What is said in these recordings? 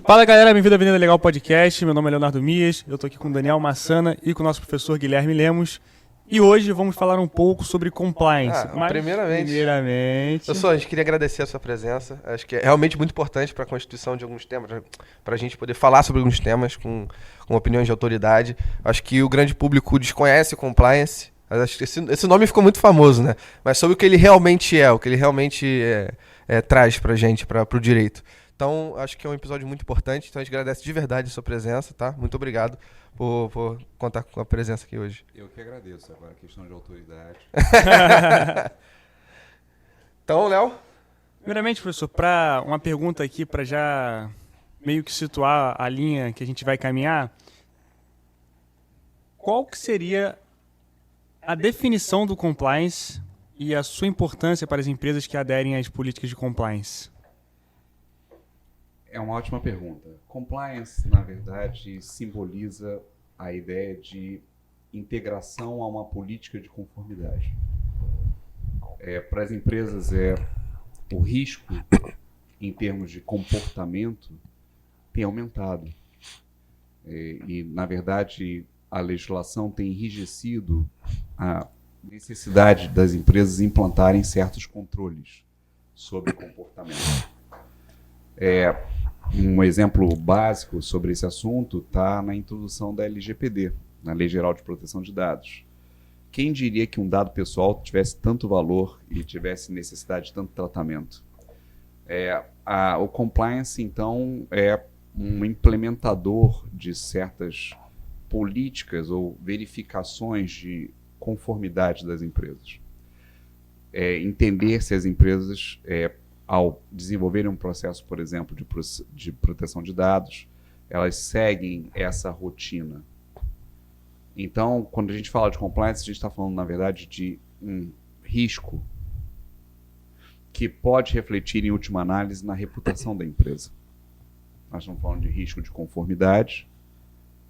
Fala galera, bem-vindo ao Avenida Legal Podcast. Meu nome é Leonardo Mias, eu tô aqui com o Daniel Massana e com o nosso professor Guilherme Lemos. E hoje vamos falar um pouco sobre compliance. Primeiramente... Pessoal, a gente queria agradecer a sua presença. Acho que é realmente muito importante para a constituição de alguns temas, para a gente poder falar sobre alguns temas com opiniões de autoridade. Acho que o grande público desconhece o compliance. Acho que esse nome ficou muito famoso, né? Mas sobre o que ele realmente é, o que ele realmente traz para a gente, para o direito. Então, acho que é um episódio muito importante. Então, a gente agradece de verdade a sua presença, tá? Muito obrigado por contar com a presença aqui hoje. Eu que agradeço. Agora, questão de autoridade. Então, Léo? Primeiramente, professor, para uma pergunta aqui, para já meio que situar a linha que a gente vai caminhar, qual que seria a definição do compliance e a sua importância para as empresas que aderem às políticas de compliance? É uma ótima pergunta. Compliance, na verdade, simboliza a ideia de integração a uma política de conformidade. Para as empresas, o risco, em termos de comportamento, tem aumentado. Na verdade, a legislação tem enrijecido a necessidade das empresas implantarem certos controles sobre comportamento. Um exemplo básico sobre esse assunto está na introdução da LGPD, na Lei Geral de Proteção de Dados. Quem diria que um dado pessoal tivesse tanto valor e tivesse necessidade de tanto tratamento? O compliance, então, é um implementador de certas políticas ou verificações de conformidade das empresas. Entender se as empresas... ao desenvolverem um processo, por exemplo, de proteção de dados, elas seguem essa rotina. Então, quando a gente fala de compliance, a gente está falando, na verdade, de um risco que pode refletir, em última análise, na reputação da empresa. Nós estamos falando de risco de conformidade,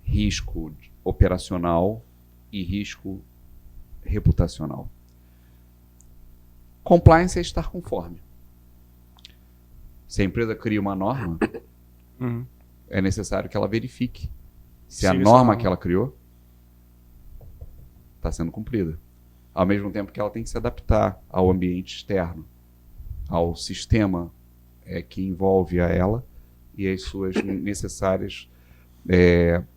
risco operacional e risco reputacional. Compliance é estar conforme. Se a empresa cria uma norma, é necessário que ela verifique se a norma que ela criou está sendo cumprida. Ao mesmo tempo que ela tem que se adaptar ao ambiente externo, ao sistema que envolve a ela e as suas necessárias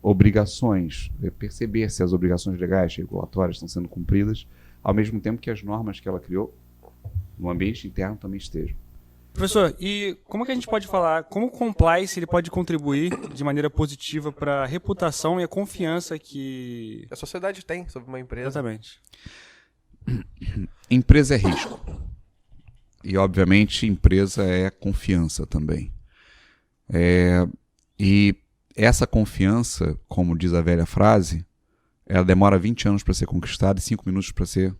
obrigações, perceber se as obrigações legais e regulatórias estão sendo cumpridas, ao mesmo tempo que as normas que ela criou no ambiente interno também estejam. Professor, e como que a gente pode falar, como o compliance ele pode contribuir de maneira positiva para a reputação e a confiança que a sociedade tem sobre uma empresa? Exatamente. Empresa é risco. E, obviamente, empresa é confiança também. E essa confiança, como diz a velha frase, ela demora 20 anos para ser conquistada e 5 minutos para ser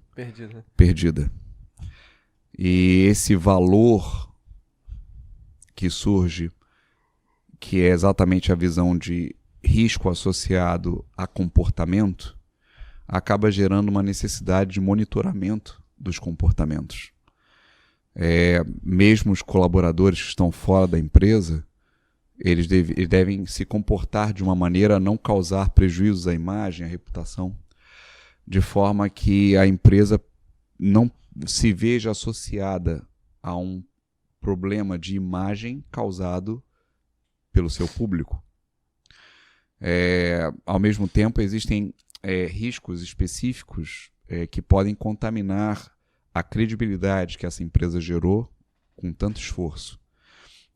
perdida. E esse valor que surge, que é exatamente a visão de risco associado a comportamento, acaba gerando uma necessidade de monitoramento dos comportamentos. Mesmo os colaboradores que estão fora da empresa, eles devem se comportar de uma maneira a não causar prejuízos à imagem, à reputação, de forma que a empresa não se veja associada a um problema de imagem causado pelo seu público. Ao mesmo tempo, existem riscos específicos que podem contaminar a credibilidade que essa empresa gerou com tanto esforço,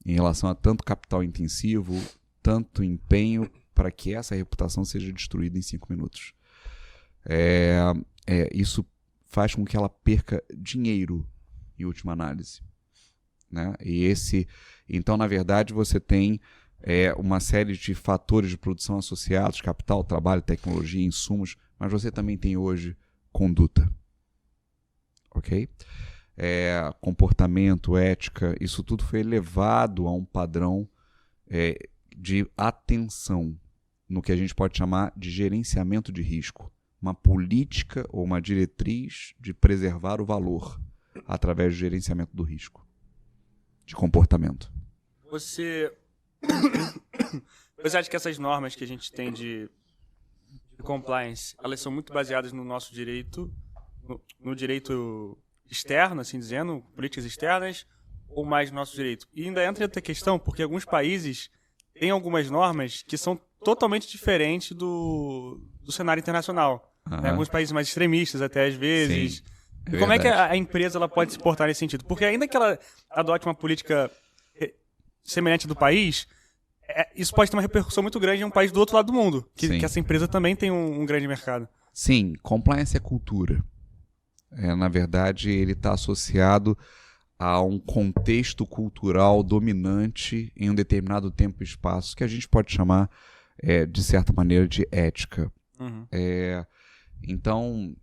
em relação a tanto capital intensivo, tanto empenho para que essa reputação seja destruída em 5 minutos. Isso faz com que ela perca dinheiro, em última análise. Né? Então, na verdade, você tem uma série de fatores de produção associados, capital, trabalho, tecnologia, insumos, mas você também tem hoje conduta. Ok? Comportamento, ética, isso tudo foi elevado a um padrão de atenção no que a gente pode chamar de gerenciamento de risco. Uma política ou uma diretriz de preservar o valor através do gerenciamento do risco, de comportamento. Você Você acha que essas normas que a gente tem de compliance, elas são muito baseadas no nosso direito, no direito externo, assim dizendo, políticas externas, ou mais no nosso direito? E ainda entra outra questão, porque alguns países têm algumas normas que são totalmente diferentes do cenário internacional. Né? Alguns países mais extremistas até às vezes. Sim, como é que a empresa ela pode se portar nesse sentido? Porque ainda que ela adote uma política semelhante do país, isso pode ter uma repercussão muito grande em um país do outro lado do mundo, que essa empresa também tem um grande mercado. Sim, compliance é cultura. Na verdade, ele está associado a um contexto cultural dominante em um determinado tempo e espaço, que a gente pode chamar, de certa maneira, de ética. Uhum. Então,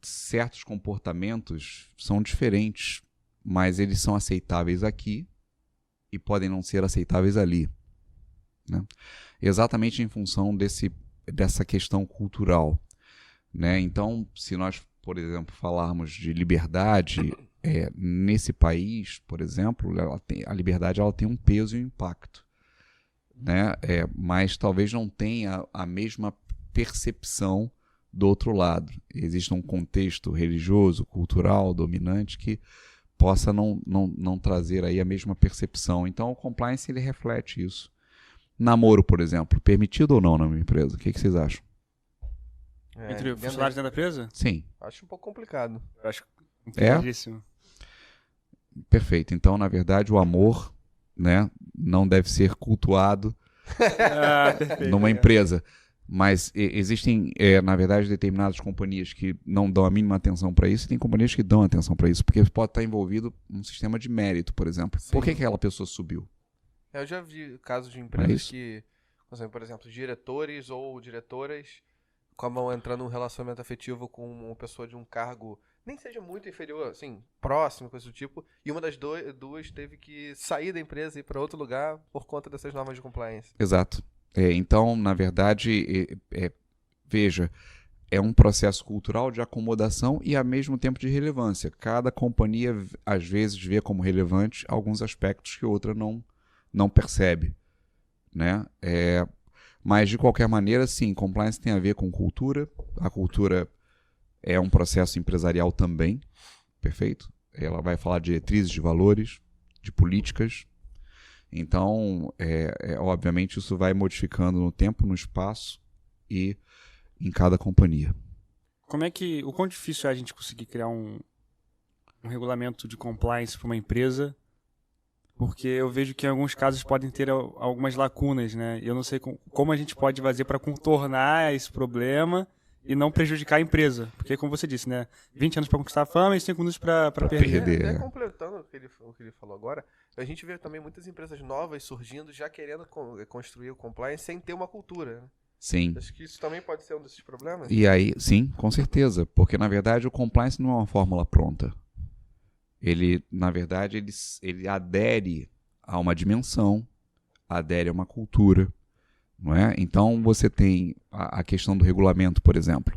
certos comportamentos são diferentes, mas eles são aceitáveis aqui e podem não ser aceitáveis ali. Né? Exatamente em função dessa questão cultural. Né? Então, se nós, por exemplo, falarmos de liberdade, nesse país, por exemplo, a liberdade ela tem um peso e um impacto. Né? Mas talvez não tenha a mesma percepção do outro lado. Existe um contexto religioso, cultural, dominante que possa não trazer aí a mesma percepção. Então, o compliance ele reflete isso. Namoro, por exemplo, permitido ou não na minha empresa? O que vocês acham? Entre funcionários dentro da empresa? Sim. Acho um pouco complicado. Eu acho complicadíssimo. Perfeito. Então, na verdade, o amor, né, não deve ser cultuado numa empresa. Mas existem, na verdade, determinadas companhias que não dão a mínima atenção para isso e tem companhias que dão atenção para isso, porque pode estar envolvido um sistema de mérito, por exemplo. Sim. Por que aquela pessoa subiu? Eu já vi casos de empresas que, por exemplo, diretores ou diretoras acabam entrando num relacionamento afetivo com uma pessoa de um cargo, nem seja muito inferior, assim, próximo, coisa do tipo, e uma das duas teve que sair da empresa e ir para outro lugar por conta dessas normas de compliance. Exato. Então, na verdade, veja, é um processo cultural de acomodação e, ao mesmo tempo, de relevância. Cada companhia, às vezes, vê como relevante alguns aspectos que outra não percebe. Né? Mas, de qualquer maneira, sim, compliance tem a ver com cultura. A cultura é um processo empresarial também, perfeito? Ela vai falar de diretrizes, de valores, de políticas. Então, obviamente, isso vai modificando no tempo, no espaço e em cada companhia. O quão difícil é a gente conseguir criar um regulamento de compliance para uma empresa? Porque eu vejo que em alguns casos podem ter algumas lacunas, né? E eu não sei como a gente pode fazer para contornar esse problema e não prejudicar a empresa. Porque, como você disse, né? 20 anos para conquistar a fama e 5 anos para perder. Até completando o que ele falou agora, a gente vê também muitas empresas novas surgindo já querendo construir o compliance sem ter uma cultura. Né? Sim. Acho que isso também pode ser um desses problemas. E aí, sim, com certeza. Porque, na verdade, o compliance não é uma fórmula pronta. Ele, na verdade, ele adere a uma dimensão, adere a uma cultura. Não é? Então, você tem a questão do regulamento, por exemplo.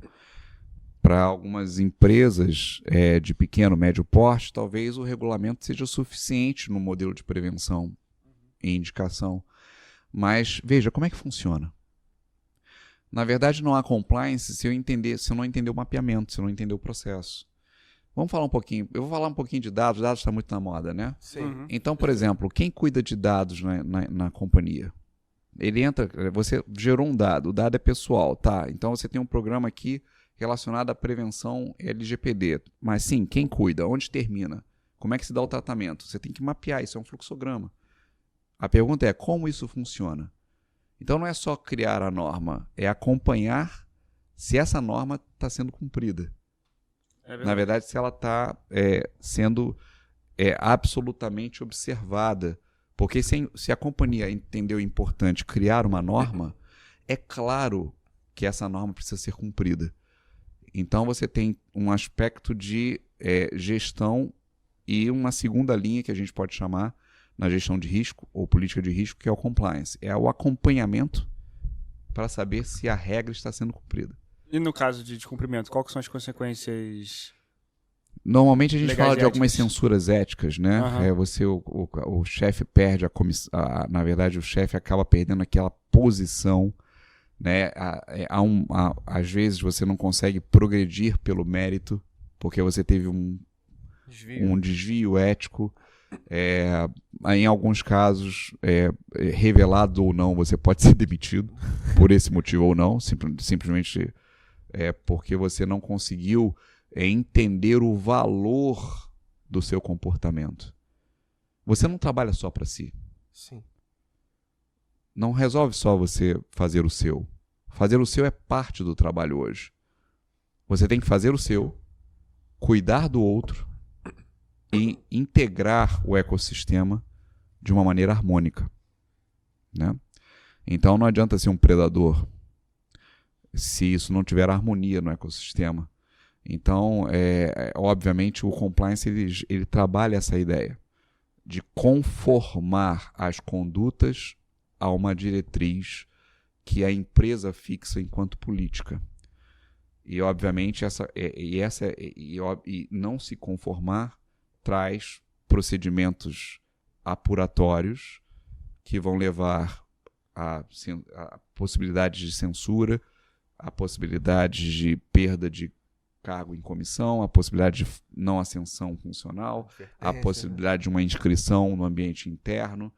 Para algumas empresas de pequeno, médio porte, talvez o regulamento seja suficiente no modelo de prevenção e indicação. Mas, veja, como é que funciona? Na verdade, não há compliance se eu não entender o mapeamento, se eu não entender o processo. Vamos falar um pouquinho. Eu vou falar um pouquinho de dados. Dados está muito na moda, né? Sim. Uhum. Então, por exemplo, quem cuida de dados na companhia? Ele entra, você gerou um dado, o dado é pessoal, tá? Então você tem um programa aqui relacionado à prevenção LGPD. Mas sim, quem cuida? Onde termina? Como é que se dá o tratamento? Você tem que mapear, isso é um fluxograma. A pergunta é, como isso funciona? Então não é só criar a norma, é acompanhar se essa norma está sendo cumprida. Na verdade, se ela está sendo absolutamente observada. Porque se a companhia entendeu importante criar uma norma, é claro que essa norma precisa ser cumprida. Então você tem um aspecto de gestão e uma segunda linha que a gente pode chamar na gestão de risco ou política de risco, que é o compliance. É o acompanhamento para saber se a regra está sendo cumprida. E no caso de descumprimento, quais são as consequências Normalmente a gente Legais fala e de algumas éticas. censuras éticas, né? Aham. O chefe perde a comissão. Na verdade, o chefe acaba perdendo aquela posição, né? Às vezes você não consegue progredir pelo mérito, porque você teve um desvio ético. Em alguns casos, revelado ou não, você pode ser demitido por esse motivo ou não, simplesmente porque você não conseguiu entender o valor do seu comportamento. Você não trabalha só para si. Sim. Não resolve só você fazer o seu. Fazer o seu é parte do trabalho hoje. Você tem que fazer o seu, cuidar do outro e integrar o ecossistema de uma maneira harmônica, né? Então não adianta ser um predador se isso não tiver harmonia no ecossistema. Então, obviamente, o compliance ele trabalha essa ideia de conformar as condutas a uma diretriz que a empresa fixa enquanto política. E, obviamente, não se conformar traz procedimentos apuratórios que vão levar a possibilidades de censura, a possibilidade de perda de cargo em comissão, a possibilidade de não ascensão funcional, a possibilidade de uma inscrição no ambiente interno,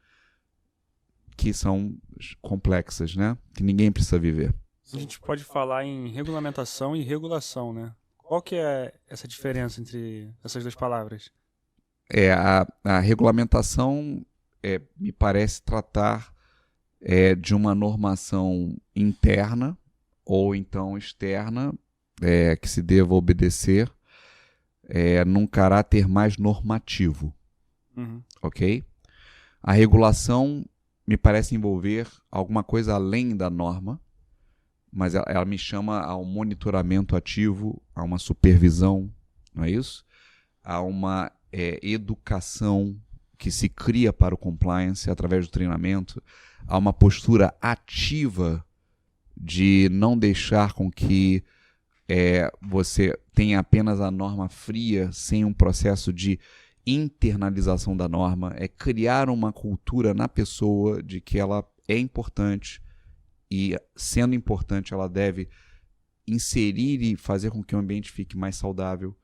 que são complexas, né? Que ninguém precisa viver. A gente pode falar em regulamentação e regulação, né? Qual que é essa diferença entre essas duas palavras? A regulamentação me parece tratar de uma normação interna ou então externa que se deva obedecer num caráter mais normativo, ok? A regulação me parece envolver alguma coisa além da norma, mas ela me chama ao monitoramento ativo, a uma supervisão, não é isso? A uma educação que se cria para o compliance através do treinamento, a uma postura ativa de não deixar com que você tenha apenas a norma fria, sem um processo de internalização da norma, criar uma cultura na pessoa de que ela é importante e, sendo importante, ela deve inserir e fazer com que o ambiente fique mais saudável,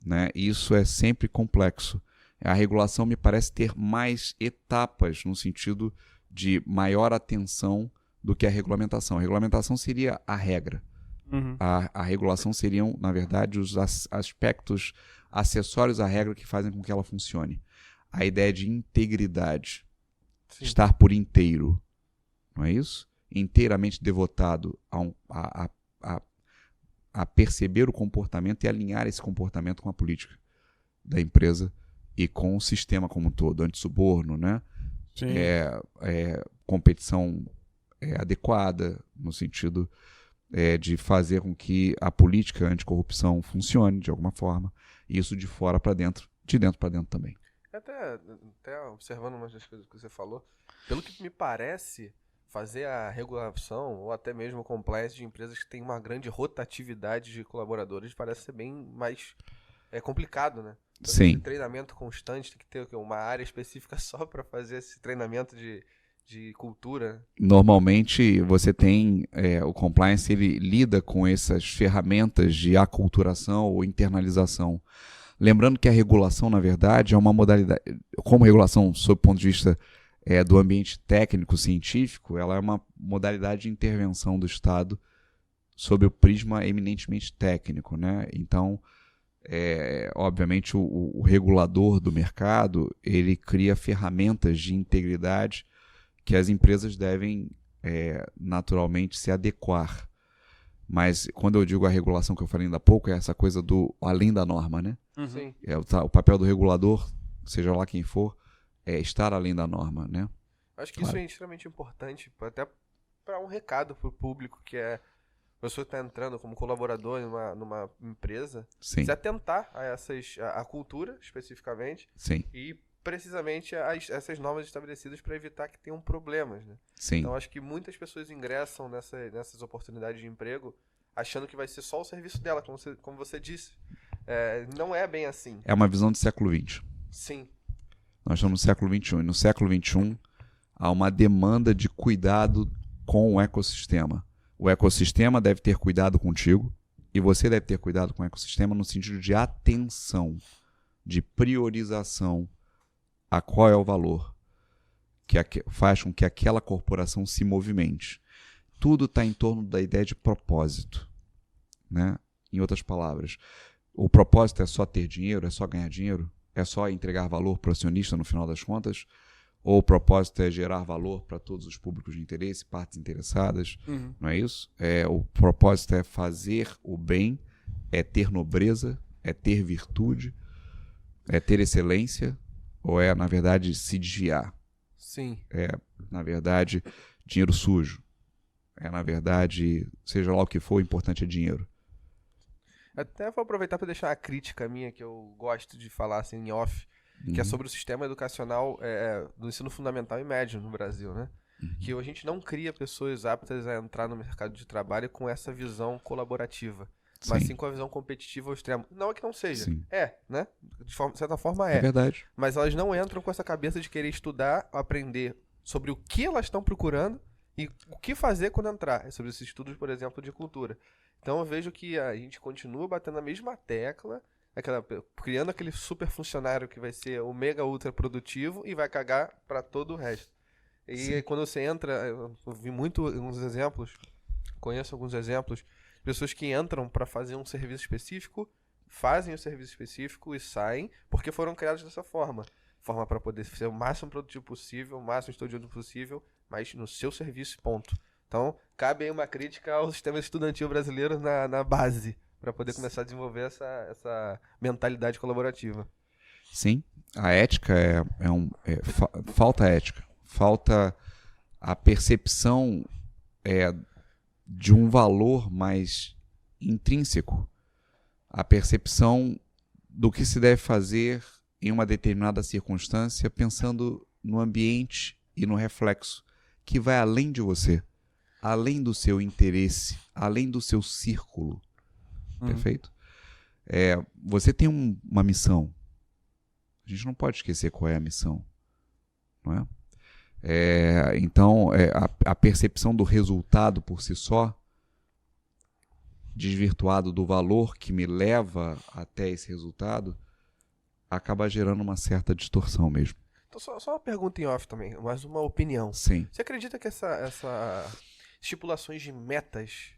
né? Isso é sempre complexo. A regulação me parece ter mais etapas no sentido de maior atenção do que a regulamentação. A regulamentação seria a regra. A regulação seriam, na verdade, os aspectos acessórios à regra que fazem com que ela funcione. A ideia de integridade. Sim. Estar por inteiro. Não é isso? Inteiramente devotado a perceber o comportamento e alinhar esse comportamento com a política da empresa e com o sistema como um todo. Antissuborno, né? Sim. Competição adequada, no sentido de fazer com que a política anticorrupção funcione de alguma forma. E isso de fora para dentro, de dentro para dentro também. Até observando umas das coisas que você falou, pelo que me parece, fazer a regulação ou até mesmo o compliance de empresas que têm uma grande rotatividade de colaboradores parece ser bem mais complicado, né? Então, sim. Treinamento constante, tem que ter uma área específica só para fazer esse treinamento de cultura. Normalmente você tem o compliance, ele lida com essas ferramentas de aculturação ou internalização. Lembrando que a regulação, na verdade, é uma modalidade, como regulação sob o ponto de vista do ambiente técnico-científico, ela é uma modalidade de intervenção do Estado sob o prisma eminentemente técnico, né? Então, obviamente, o regulador do mercado, ele cria ferramentas de integridade que as empresas devem naturalmente se adequar. Mas quando eu digo a regulação que eu falei ainda há pouco, é essa coisa do além da norma, né? Sim. O papel do regulador, seja lá quem for, é estar além da norma, né? Acho que isso é extremamente importante, até para um recado para o público, que a pessoa está entrando como colaborador numa empresa, Sim. se atentar a cultura, especificamente, Sim. e precisamente essas normas estabelecidas para evitar que tenham problemas, né? Sim. Então acho que muitas pessoas ingressam nessas oportunidades de emprego achando que vai ser só o serviço dela, como você disse. Não é bem assim. É uma visão do século XX. Sim. Nós estamos no século XXI. E no século XXI, há uma demanda de cuidado com o ecossistema. O ecossistema deve ter cuidado contigo e você deve ter cuidado com o ecossistema no sentido de atenção, de priorização a qual é o valor que faz com que aquela corporação se movimente. Tudo está em torno da ideia de propósito, né? Em outras palavras, o propósito é só ter dinheiro, é só ganhar dinheiro, é só entregar valor para o acionista no final das contas, ou o propósito é gerar valor para todos os públicos de interesse, partes interessadas, não é isso? O propósito é fazer o bem, é ter nobreza, é ter virtude, é ter excelência, ou é, na verdade, se desviar? Sim. É, na verdade, dinheiro sujo. É, na verdade, seja lá o que for, o importante é dinheiro. Até vou aproveitar para deixar uma crítica minha, que eu gosto de falar assim em off, que é sobre o sistema educacional do ensino fundamental e médio no Brasil, né? Que a gente não cria pessoas aptas a entrar no mercado de trabalho com essa visão colaborativa, mas sim com a visão competitiva ao extremo. Não é que não seja. Sim. Né? De certa forma É verdade. Mas elas não entram com essa cabeça de querer estudar, aprender sobre o que elas estão procurando e o que fazer quando entrar. É sobre esses estudos, por exemplo, de cultura. Então eu vejo que a gente continua batendo a mesma tecla, criando aquele super funcionário que vai ser o mega ultra produtivo e vai cagar para todo o resto. E Sim. quando você entra, eu vi uns exemplos, conheço alguns exemplos, pessoas que entram para fazer um serviço específico, fazem o serviço específico e saem porque foram criados dessa forma para poder ser o máximo produtivo possível, o máximo estudioso possível, mas no seu serviço, ponto. Então, cabe aí uma crítica ao sistema estudantil brasileiro na base, para poder começar a desenvolver essa mentalidade colaborativa. Sim, a ética falta ética, falta a percepção de um valor mais intrínseco, a percepção do que se deve fazer em uma determinada circunstância, pensando no ambiente e no reflexo, que vai além de você, além do seu interesse, além do seu círculo. Perfeito? Você tem uma missão. A gente não pode esquecer qual é a missão. Não é? Então, a percepção do resultado por si só, desvirtuado do valor que me leva até esse resultado, acaba gerando uma certa distorção mesmo. Então, só uma pergunta em off também, mais uma opinião. Sim. Você acredita que essa estipulações de metas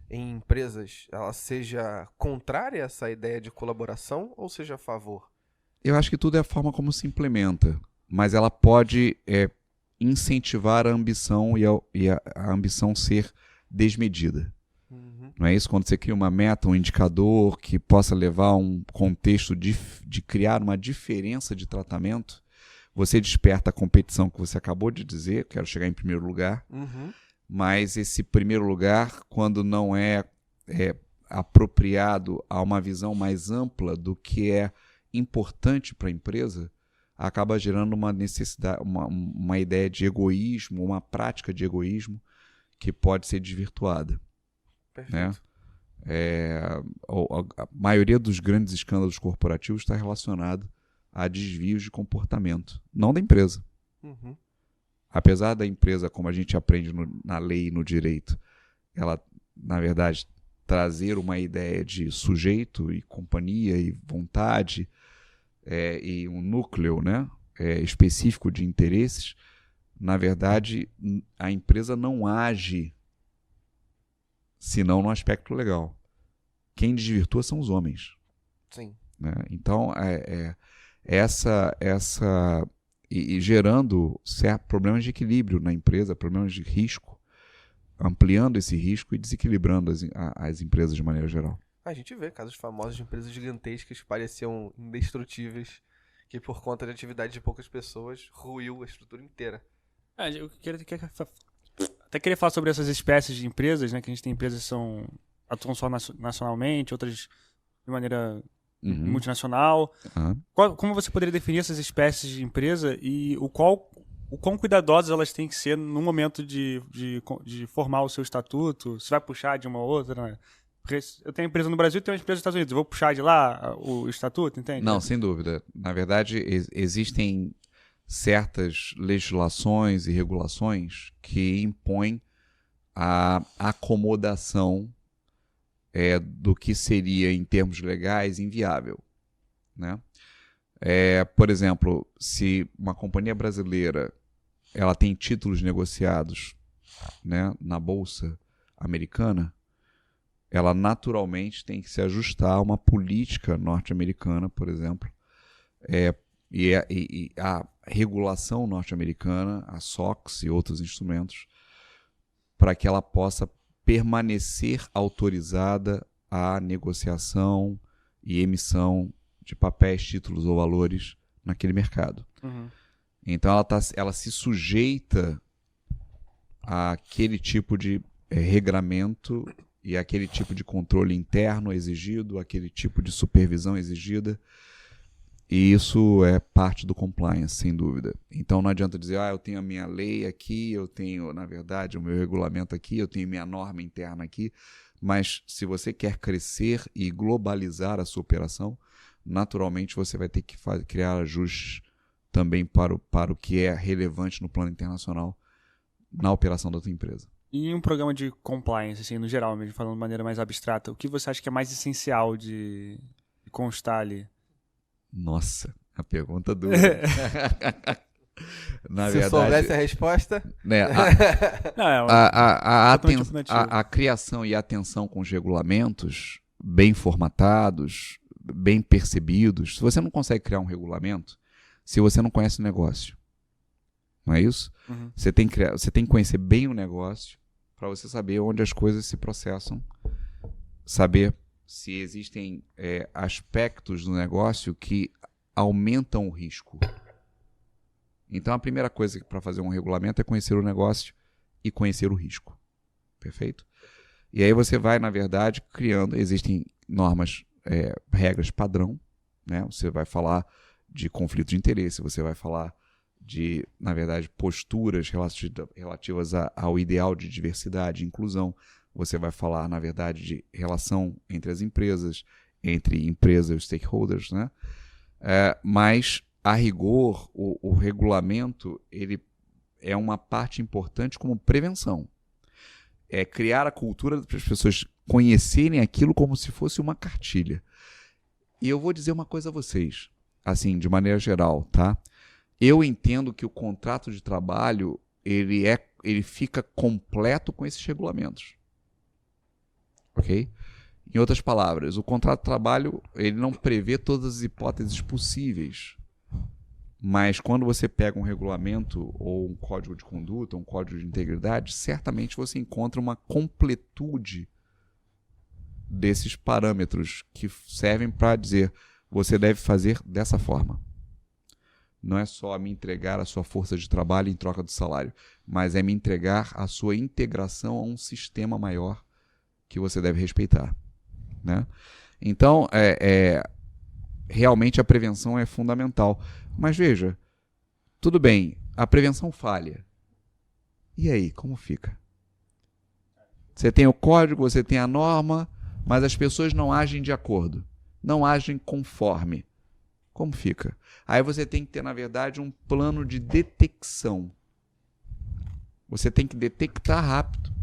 em empresas, ela seja contrária a essa ideia de colaboração ou seja a favor? Eu acho que tudo é a forma como se implementa, mas ela pode incentivar a ambição e a ambição ser desmedida. Não é isso? Quando você cria uma meta, um indicador que possa levar a um contexto de criar uma diferença de tratamento, você desperta a competição que você acabou de dizer, quero chegar em primeiro lugar, mas esse primeiro lugar, quando não é apropriado a uma visão mais ampla do que é importante para a empresa, acaba gerando uma necessidade, uma ideia de egoísmo, uma prática de egoísmo que pode ser desvirtuada. Perfeito. Né? A maioria dos grandes escândalos corporativos está relacionado a desvios de comportamento, não da empresa. Apesar da empresa, como a gente aprende na lei e no direito, ela, na verdade, trazer uma ideia de sujeito e companhia e vontade e um núcleo, né, específico de interesses, na verdade, a empresa não age senão no aspecto legal. Quem desvirtua são os homens. Sim. Né? Então, e gerando problemas de equilíbrio na empresa, problemas de risco, ampliando esse risco e desequilibrando as empresas de maneira geral. A gente vê casos famosos de empresas gigantescas que pareciam indestrutíveis, que por conta de atividade de poucas pessoas, ruiu a estrutura inteira. Eu até queria falar sobre essas espécies de empresas, né? Que a gente tem empresas que atuam só nacionalmente, outras de maneira multinacional. Como você poderia definir essas espécies de empresa e o quão cuidadosas elas têm que ser no momento de formar o seu estatuto? Se vai puxar de uma ou outra, né? Porque eu tenho empresa no Brasil e tenho uma empresa nos Estados Unidos. Eu vou puxar de lá o estatuto, entende? Não, sem dúvida. Na verdade, existem certas legislações e regulações que impõem a acomodação do que seria, em termos legais, inviável, né? Por exemplo, se uma companhia brasileira ela tem títulos negociados, né, na Bolsa Americana, ela naturalmente tem que se ajustar a uma política norte-americana, por exemplo, e a regulação norte-americana, a SOX e outros instrumentos, para que ela possa permanecer autorizada à negociação e emissão de papéis, títulos ou valores naquele mercado. Uhum. Então ela se sujeita àquele tipo de regramento e aquele tipo de controle interno exigido, aquele tipo de supervisão exigida, e isso é parte do compliance, sem dúvida. Então não adianta dizer, eu tenho a minha lei aqui, eu tenho, na verdade, o meu regulamento aqui, eu tenho minha norma interna aqui, mas se você quer crescer e globalizar a sua operação, naturalmente você vai ter que criar ajustes também para o que é relevante no plano internacional na operação da tua empresa. E um programa de compliance, assim, no geral, mesmo falando de maneira mais abstrata, o que você acha que é mais essencial de constar ali? Nossa, a pergunta dura. Na Se verdade, soubesse a resposta... né, a criação e a atenção com os regulamentos bem formatados, bem percebidos. Se você não consegue criar um regulamento, se você não conhece o negócio, não é isso? Uhum. Você tem que conhecer bem o negócio para você saber onde as coisas se processam, saber se existem aspectos do negócio que aumentam o risco. Então, a primeira coisa para fazer um regulamento é conhecer o negócio e conhecer o risco. Perfeito? E aí você vai, na verdade, criando... Existem normas, regras padrão, né? Você vai falar de conflito de interesse, você vai falar de, na verdade, posturas relativas ao ideal de diversidade e inclusão. Você vai falar, na verdade, de relação entre as empresas, entre empresas e stakeholders, né? Mas, a rigor, o regulamento ele é uma parte importante como prevenção. É criar a cultura para as pessoas conhecerem aquilo como se fosse uma cartilha. E eu vou dizer uma coisa a vocês, assim, de maneira geral, tá? Eu entendo que o contrato de trabalho ele fica completo com esses regulamentos. Ok? Em outras palavras, o contrato de trabalho ele não prevê todas as hipóteses possíveis. Mas quando você pega um regulamento ou um código de conduta, um código de integridade, certamente você encontra uma completude desses parâmetros que servem para dizer você deve fazer dessa forma. Não é só me entregar a sua força de trabalho em troca do salário, mas é me entregar a sua integração a um sistema maior que você deve respeitar, né? Então, realmente a prevenção é fundamental. Mas veja, tudo bem, a prevenção falha. E aí, como fica? Você tem o código, você tem a norma, mas as pessoas não agem de acordo, não agem conforme. Como fica? Aí você tem que ter, na verdade, um plano de detecção. Você tem que detectar rápido.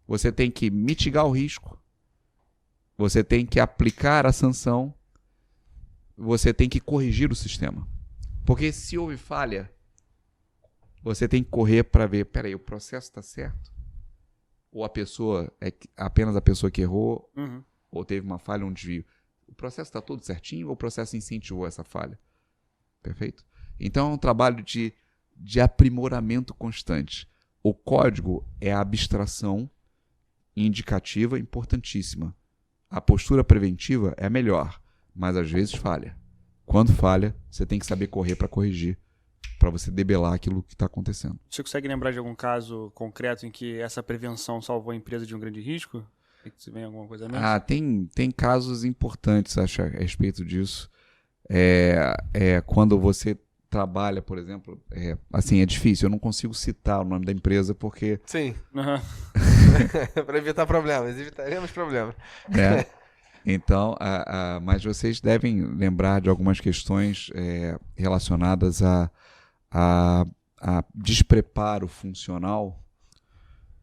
Você tem que mitigar o risco. Você tem que aplicar a sanção. Você tem que corrigir o sistema. Porque se houve falha, você tem que correr para ver, peraí, o processo está certo? Ou a pessoa é apenas a pessoa que errou, Uhum. ou teve uma falha, um desvio. O processo está todo certinho ou o processo incentivou essa falha? Perfeito? Então é um trabalho de aprimoramento constante. O código é a abstração indicativa importantíssima. A postura preventiva é melhor, mas às vezes falha. Quando falha, você tem que saber correr para corrigir, para você debelar aquilo que está acontecendo. Você consegue lembrar de algum caso concreto em que essa prevenção salvou a empresa de um grande risco? Se vem alguma coisa a mente? Tem casos importantes, acho, a respeito disso. Quando você trabalha, por exemplo, assim, é difícil, eu não consigo citar o nome da empresa porque Sim. Uhum. Para evitar problemas, evitaremos problemas. Né? Então, mas vocês devem lembrar de algumas questões relacionadas a despreparo funcional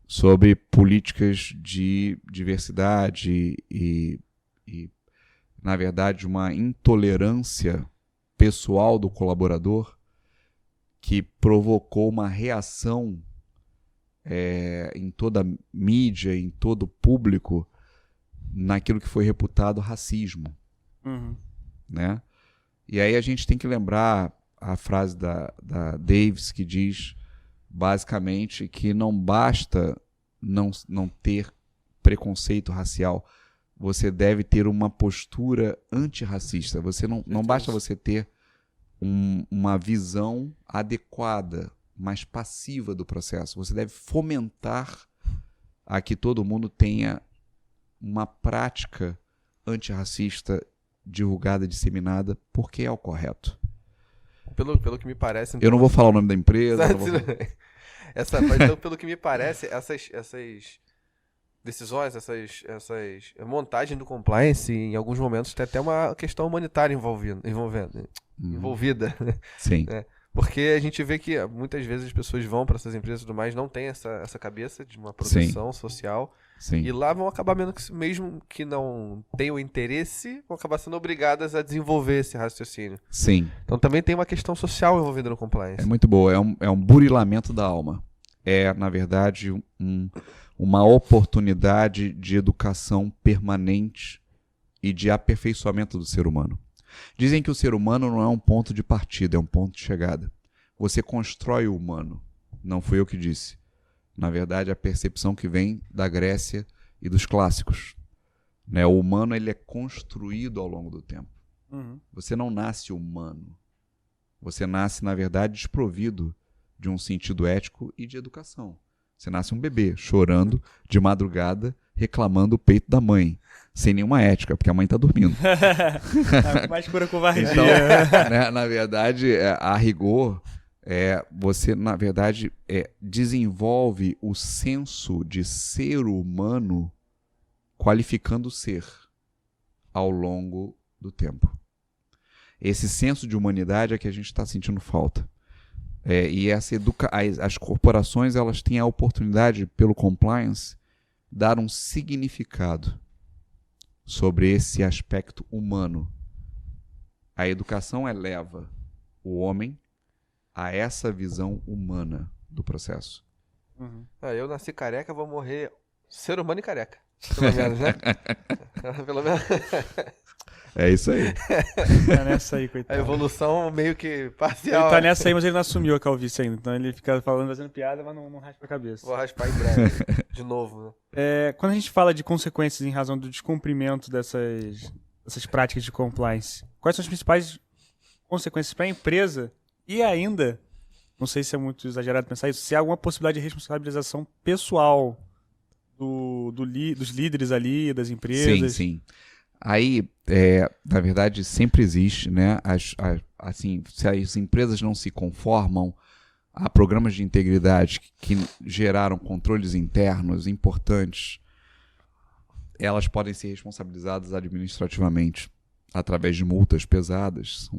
sobre políticas de diversidade e, na verdade, uma intolerância pessoal do colaborador que provocou uma reação em toda a mídia, em todo o público, naquilo que foi reputado racismo. Uhum. Né? E aí a gente tem que lembrar a frase da Davis, que diz basicamente que não basta não ter preconceito racial, você deve ter uma postura antirracista. Não basta você ter uma visão adequada, mais passiva do processo. Você deve fomentar a que todo mundo tenha uma prática antirracista divulgada, disseminada, porque é o correto. Pelo que me parece... Então, eu não vou falar o nome da empresa. Então, pelo que me parece, essas decisões, essas montagem do compliance, em alguns momentos, tem até uma questão humanitária envolvida. Sim. Né? Porque a gente vê que muitas vezes as pessoas vão para essas empresas e tudo mais, não tem essa cabeça de uma proteção social. Sim. E lá vão acabar mesmo que não tenham interesse, vão acabar sendo obrigadas a desenvolver esse raciocínio. Sim. Então também tem uma questão social envolvida no compliance. É muito boa, é um burilamento da alma. É, na verdade, uma oportunidade de educação permanente e de aperfeiçoamento do ser humano. Dizem que o ser humano não é um ponto de partida, é um ponto de chegada. Você constrói o humano. Não fui eu que disse. Na verdade, a percepção que vem da Grécia e dos clássicos. Né? O humano ele é construído ao longo do tempo. Uhum. Você não nasce humano. Você nasce, na verdade, desprovido de um sentido ético e de educação. Você nasce um bebê, chorando, de madrugada, reclamando o peito da mãe, sem nenhuma ética, porque a mãe está dormindo. Mais pura covardia. Então, né, na verdade, a rigor, você, na verdade, desenvolve o senso de ser humano qualificando o ser ao longo do tempo. Esse senso de humanidade é que a gente está sentindo falta. E as corporações elas têm a oportunidade, pelo compliance, dar um significado sobre esse aspecto humano. A educação eleva o homem a essa visão humana do processo. Uhum. Eu nasci careca, vou morrer ser humano e careca. Pelo menos, né? Pelo menos. É isso aí. Tá nessa aí, coitado. A evolução meio que Ele parcial. tá nessa aí, mas ele não assumiu a calvície ainda. Então ele fica falando, fazendo piada, mas não raspa a cabeça. Vou raspar em breve. De novo, né? Quando a gente fala de consequências em razão do descumprimento dessas práticas de compliance, quais são as principais consequências para a empresa e ainda, não sei se é muito exagerado pensar isso, se há alguma possibilidade de responsabilização pessoal dos líderes ali, das empresas? Sim. Aí, na verdade, sempre existe, né? Assim, se as empresas não se conformam a programas de integridade que geraram controles internos importantes, elas podem ser responsabilizadas administrativamente através de multas pesadas,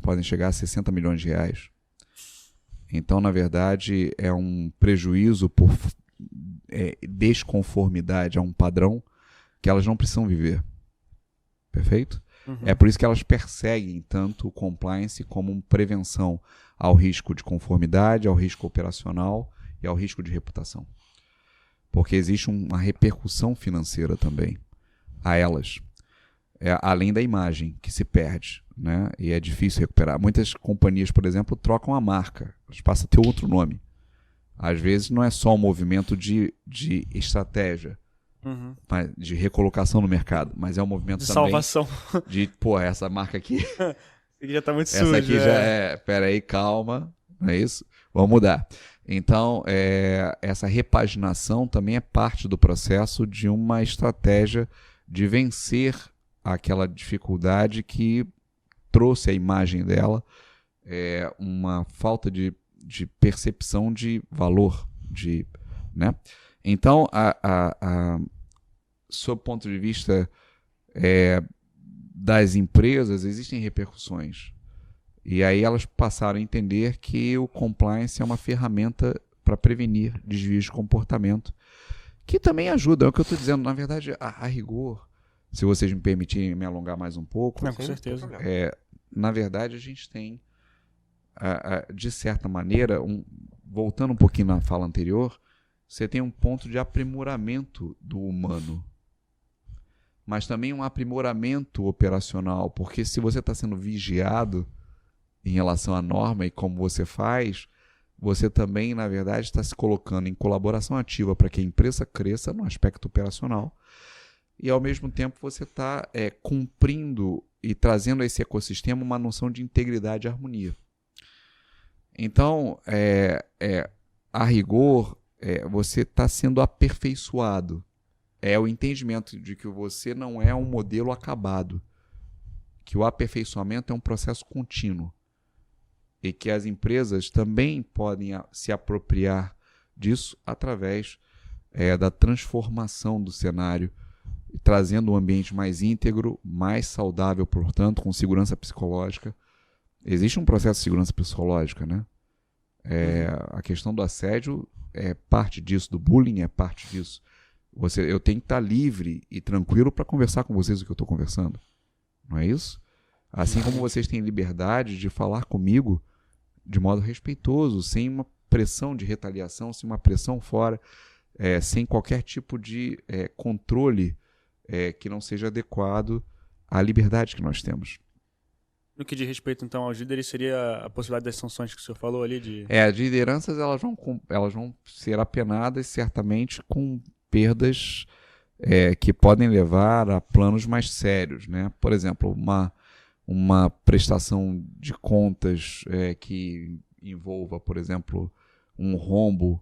podem chegar a 60 milhões de reais. Então, na verdade, é um prejuízo por desconformidade a um padrão que elas não precisam viver. Perfeito? Uhum. É por isso que elas perseguem tanto o compliance como uma prevenção ao risco de conformidade, ao risco operacional e ao risco de reputação. Porque existe uma repercussão financeira também a elas, além da imagem que se perde, né? E é difícil recuperar. Muitas companhias, por exemplo, trocam a marca, elas passam a ter outro nome. Às vezes não é só um movimento de estratégia, de recolocação no mercado, mas é um movimento de também salvação. De, essa marca aqui já tá muito suja. Essa aqui já pera aí, calma, não é isso? Vamos mudar. Então, essa repaginação também é parte do processo de uma estratégia de vencer aquela dificuldade que trouxe a imagem dela, uma falta de percepção de valor, né? Então, sob o ponto de vista das empresas, existem repercussões. E aí elas passaram a entender que o compliance é uma ferramenta para prevenir desvios de comportamento, que também ajuda. É o que eu estou dizendo. Na verdade, a rigor, se vocês me permitirem me alongar mais um pouco, Com certeza. Na verdade, a gente tem, de certa maneira, voltando um pouquinho na fala anterior, você tem um ponto de aprimoramento do humano, mas também um aprimoramento operacional, porque se você está sendo vigiado em relação à norma e como você faz, você também, na verdade, está se colocando em colaboração ativa para que a empresa cresça no aspecto operacional e, ao mesmo tempo, você está cumprindo e trazendo a esse ecossistema uma noção de integridade e harmonia. Então, a rigor, você está sendo aperfeiçoado. É o entendimento de que você não é um modelo acabado, que o aperfeiçoamento é um processo contínuo e que as empresas também podem se apropriar disso através da transformação do cenário, trazendo um ambiente mais íntegro, mais saudável, portanto, com segurança psicológica. Existe um processo de segurança psicológica, né? A questão do assédio é parte disso, do bullying é parte disso. Eu tenho que estar livre e tranquilo para conversar com vocês o que eu estou conversando. Não é isso? Assim como vocês têm liberdade de falar comigo de modo respeitoso, sem uma pressão de retaliação, sem uma pressão fora, sem qualquer tipo de controle que não seja adequado à liberdade que nós temos. No que diz respeito, então, aos líderes, seria a possibilidade das sanções que o senhor falou ali? As lideranças elas vão ser apenadas certamente com perdas que podem levar a planos mais sérios, né? Por exemplo, uma prestação de contas que envolva, por exemplo, um rombo,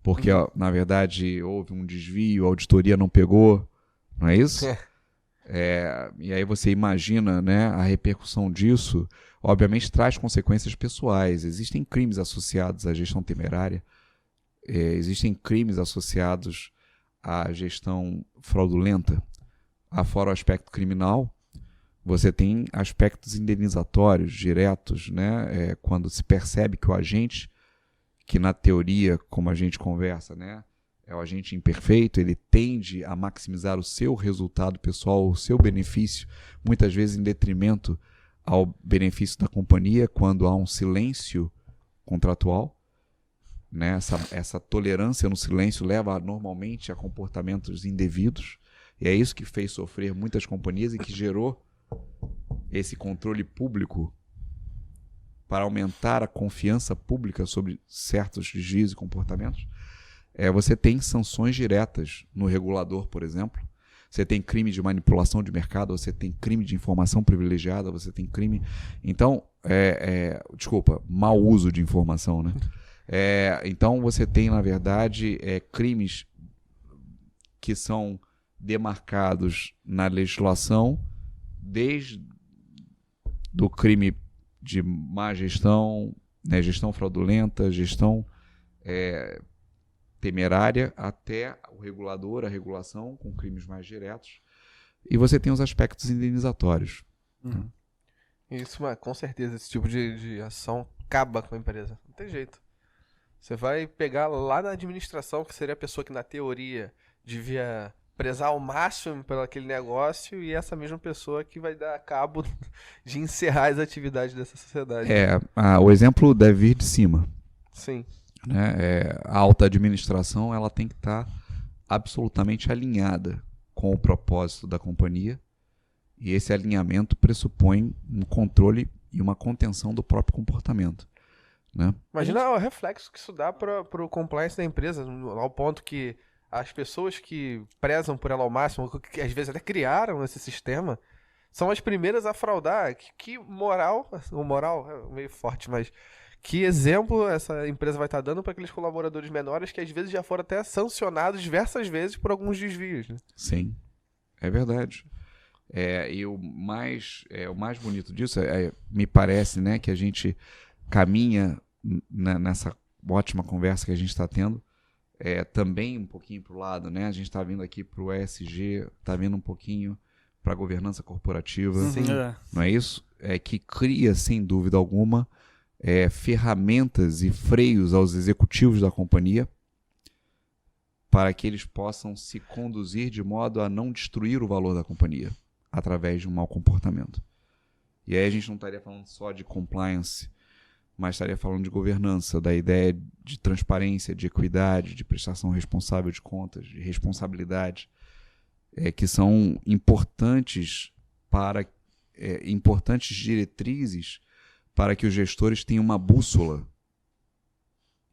porque, na verdade, houve um desvio, a auditoria não pegou, não é isso? E aí você imagina, né, a repercussão disso, obviamente traz consequências pessoais. Existem crimes associados à gestão temerária, existem crimes associados à gestão fraudulenta. Afora o aspecto criminal, você tem aspectos indenizatórios diretos, né, quando se percebe que o agente, que na teoria, como a gente conversa, né, é o agente imperfeito, ele tende a maximizar o seu resultado pessoal, o seu benefício, muitas vezes em detrimento ao benefício da companhia, quando há um silêncio contratual. Né? Essa tolerância no silêncio leva normalmente a comportamentos indevidos, e é isso que fez sofrer muitas companhias e que gerou esse controle público para aumentar a confiança pública sobre certos desvios e comportamentos. Você tem sanções diretas no regulador, por exemplo. Você tem crime de manipulação de mercado, você tem crime de informação privilegiada, você tem crime... Então, mau uso de informação, né? Então, você tem, na verdade, crimes que são demarcados na legislação, desde do crime de má gestão, né, gestão fraudulenta, gestão temerária, até o regulador, a regulação, com crimes mais diretos. E você tem os aspectos indenizatórios. Isso, mas com certeza, esse tipo de ação acaba com a empresa. Não tem jeito. Você vai pegar lá na administração, que seria a pessoa que, na teoria, devia prezar ao máximo pelo aquele negócio, e essa mesma pessoa que vai dar cabo de encerrar as atividades dessa sociedade. O exemplo deve vir de cima. Sim. Né? A alta administração ela tem que estar absolutamente alinhada com o propósito da companhia, e esse alinhamento pressupõe um controle e uma contenção do próprio comportamento. Né? Imagina o reflexo que isso dá para o compliance da empresa, ao ponto que as pessoas que prezam por ela ao máximo, que às vezes até criaram esse sistema, são as primeiras a fraudar. Que moral, o moral é meio forte, mas que exemplo essa empresa vai estar dando para aqueles colaboradores menores que às vezes já foram até sancionados diversas vezes por alguns desvios, né? Sim, é verdade. E o mais bonito disso, me parece, né, que a gente caminha nessa ótima conversa que a gente está tendo, também um pouquinho para o lado, né? A gente está vindo aqui para o ESG, está vindo um pouquinho para a governança corporativa, Sim. não é isso? Que cria, sem dúvida alguma, ferramentas e freios aos executivos da companhia para que eles possam se conduzir de modo a não destruir o valor da companhia através de um mau comportamento. E aí a gente não estaria falando só de compliance, mas estaria falando de governança, da ideia de transparência, de equidade, de prestação responsável de contas, de responsabilidade, que são importantes importantes diretrizes para que os gestores tenham uma bússola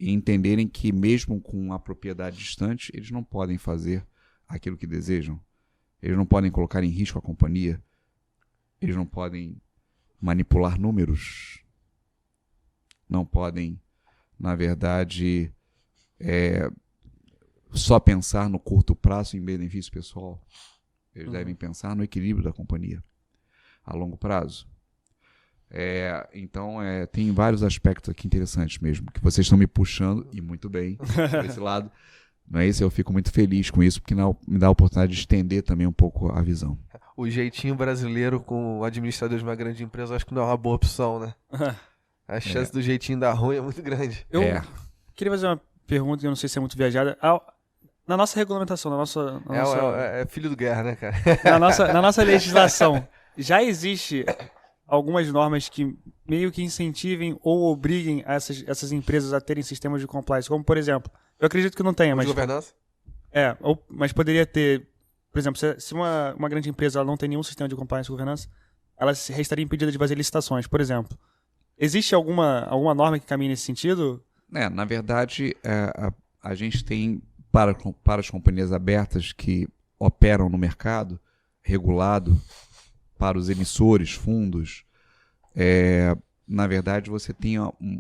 e entenderem que mesmo com a propriedade distante, eles não podem fazer aquilo que desejam. Eles não podem colocar em risco a companhia. Eles não podem manipular números. Não podem, na verdade, só pensar no curto prazo em benefício pessoal. Eles devem pensar no equilíbrio da companhia a longo prazo. Então, tem vários aspectos aqui interessantes mesmo, que vocês estão me puxando, e muito bem, por esse lado. Não é isso? Eu fico muito feliz com isso, porque me dá a oportunidade de estender também um pouco a visão. O jeitinho brasileiro com o administrador de uma grande empresa, acho que não é uma boa opção, né? A chance do jeitinho dar ruim é muito grande. Eu queria fazer uma pergunta que eu não sei se é muito viajada. Na nossa regulamentação, É filho do guerra, né, cara? Na nossa legislação, já existe algumas normas que meio que incentivem ou obriguem essas empresas a terem sistemas de compliance, como, por exemplo, eu acredito que não tenha, mas... De governança? Mas poderia ter, por exemplo, se uma grande empresa ela não tem nenhum sistema de compliance e governança, ela estaria impedida de fazer licitações, por exemplo. Existe alguma norma que caminhe nesse sentido? Na verdade, a gente tem, para as companhias abertas que operam no mercado, regulado, para os emissores, fundos, na verdade, você tem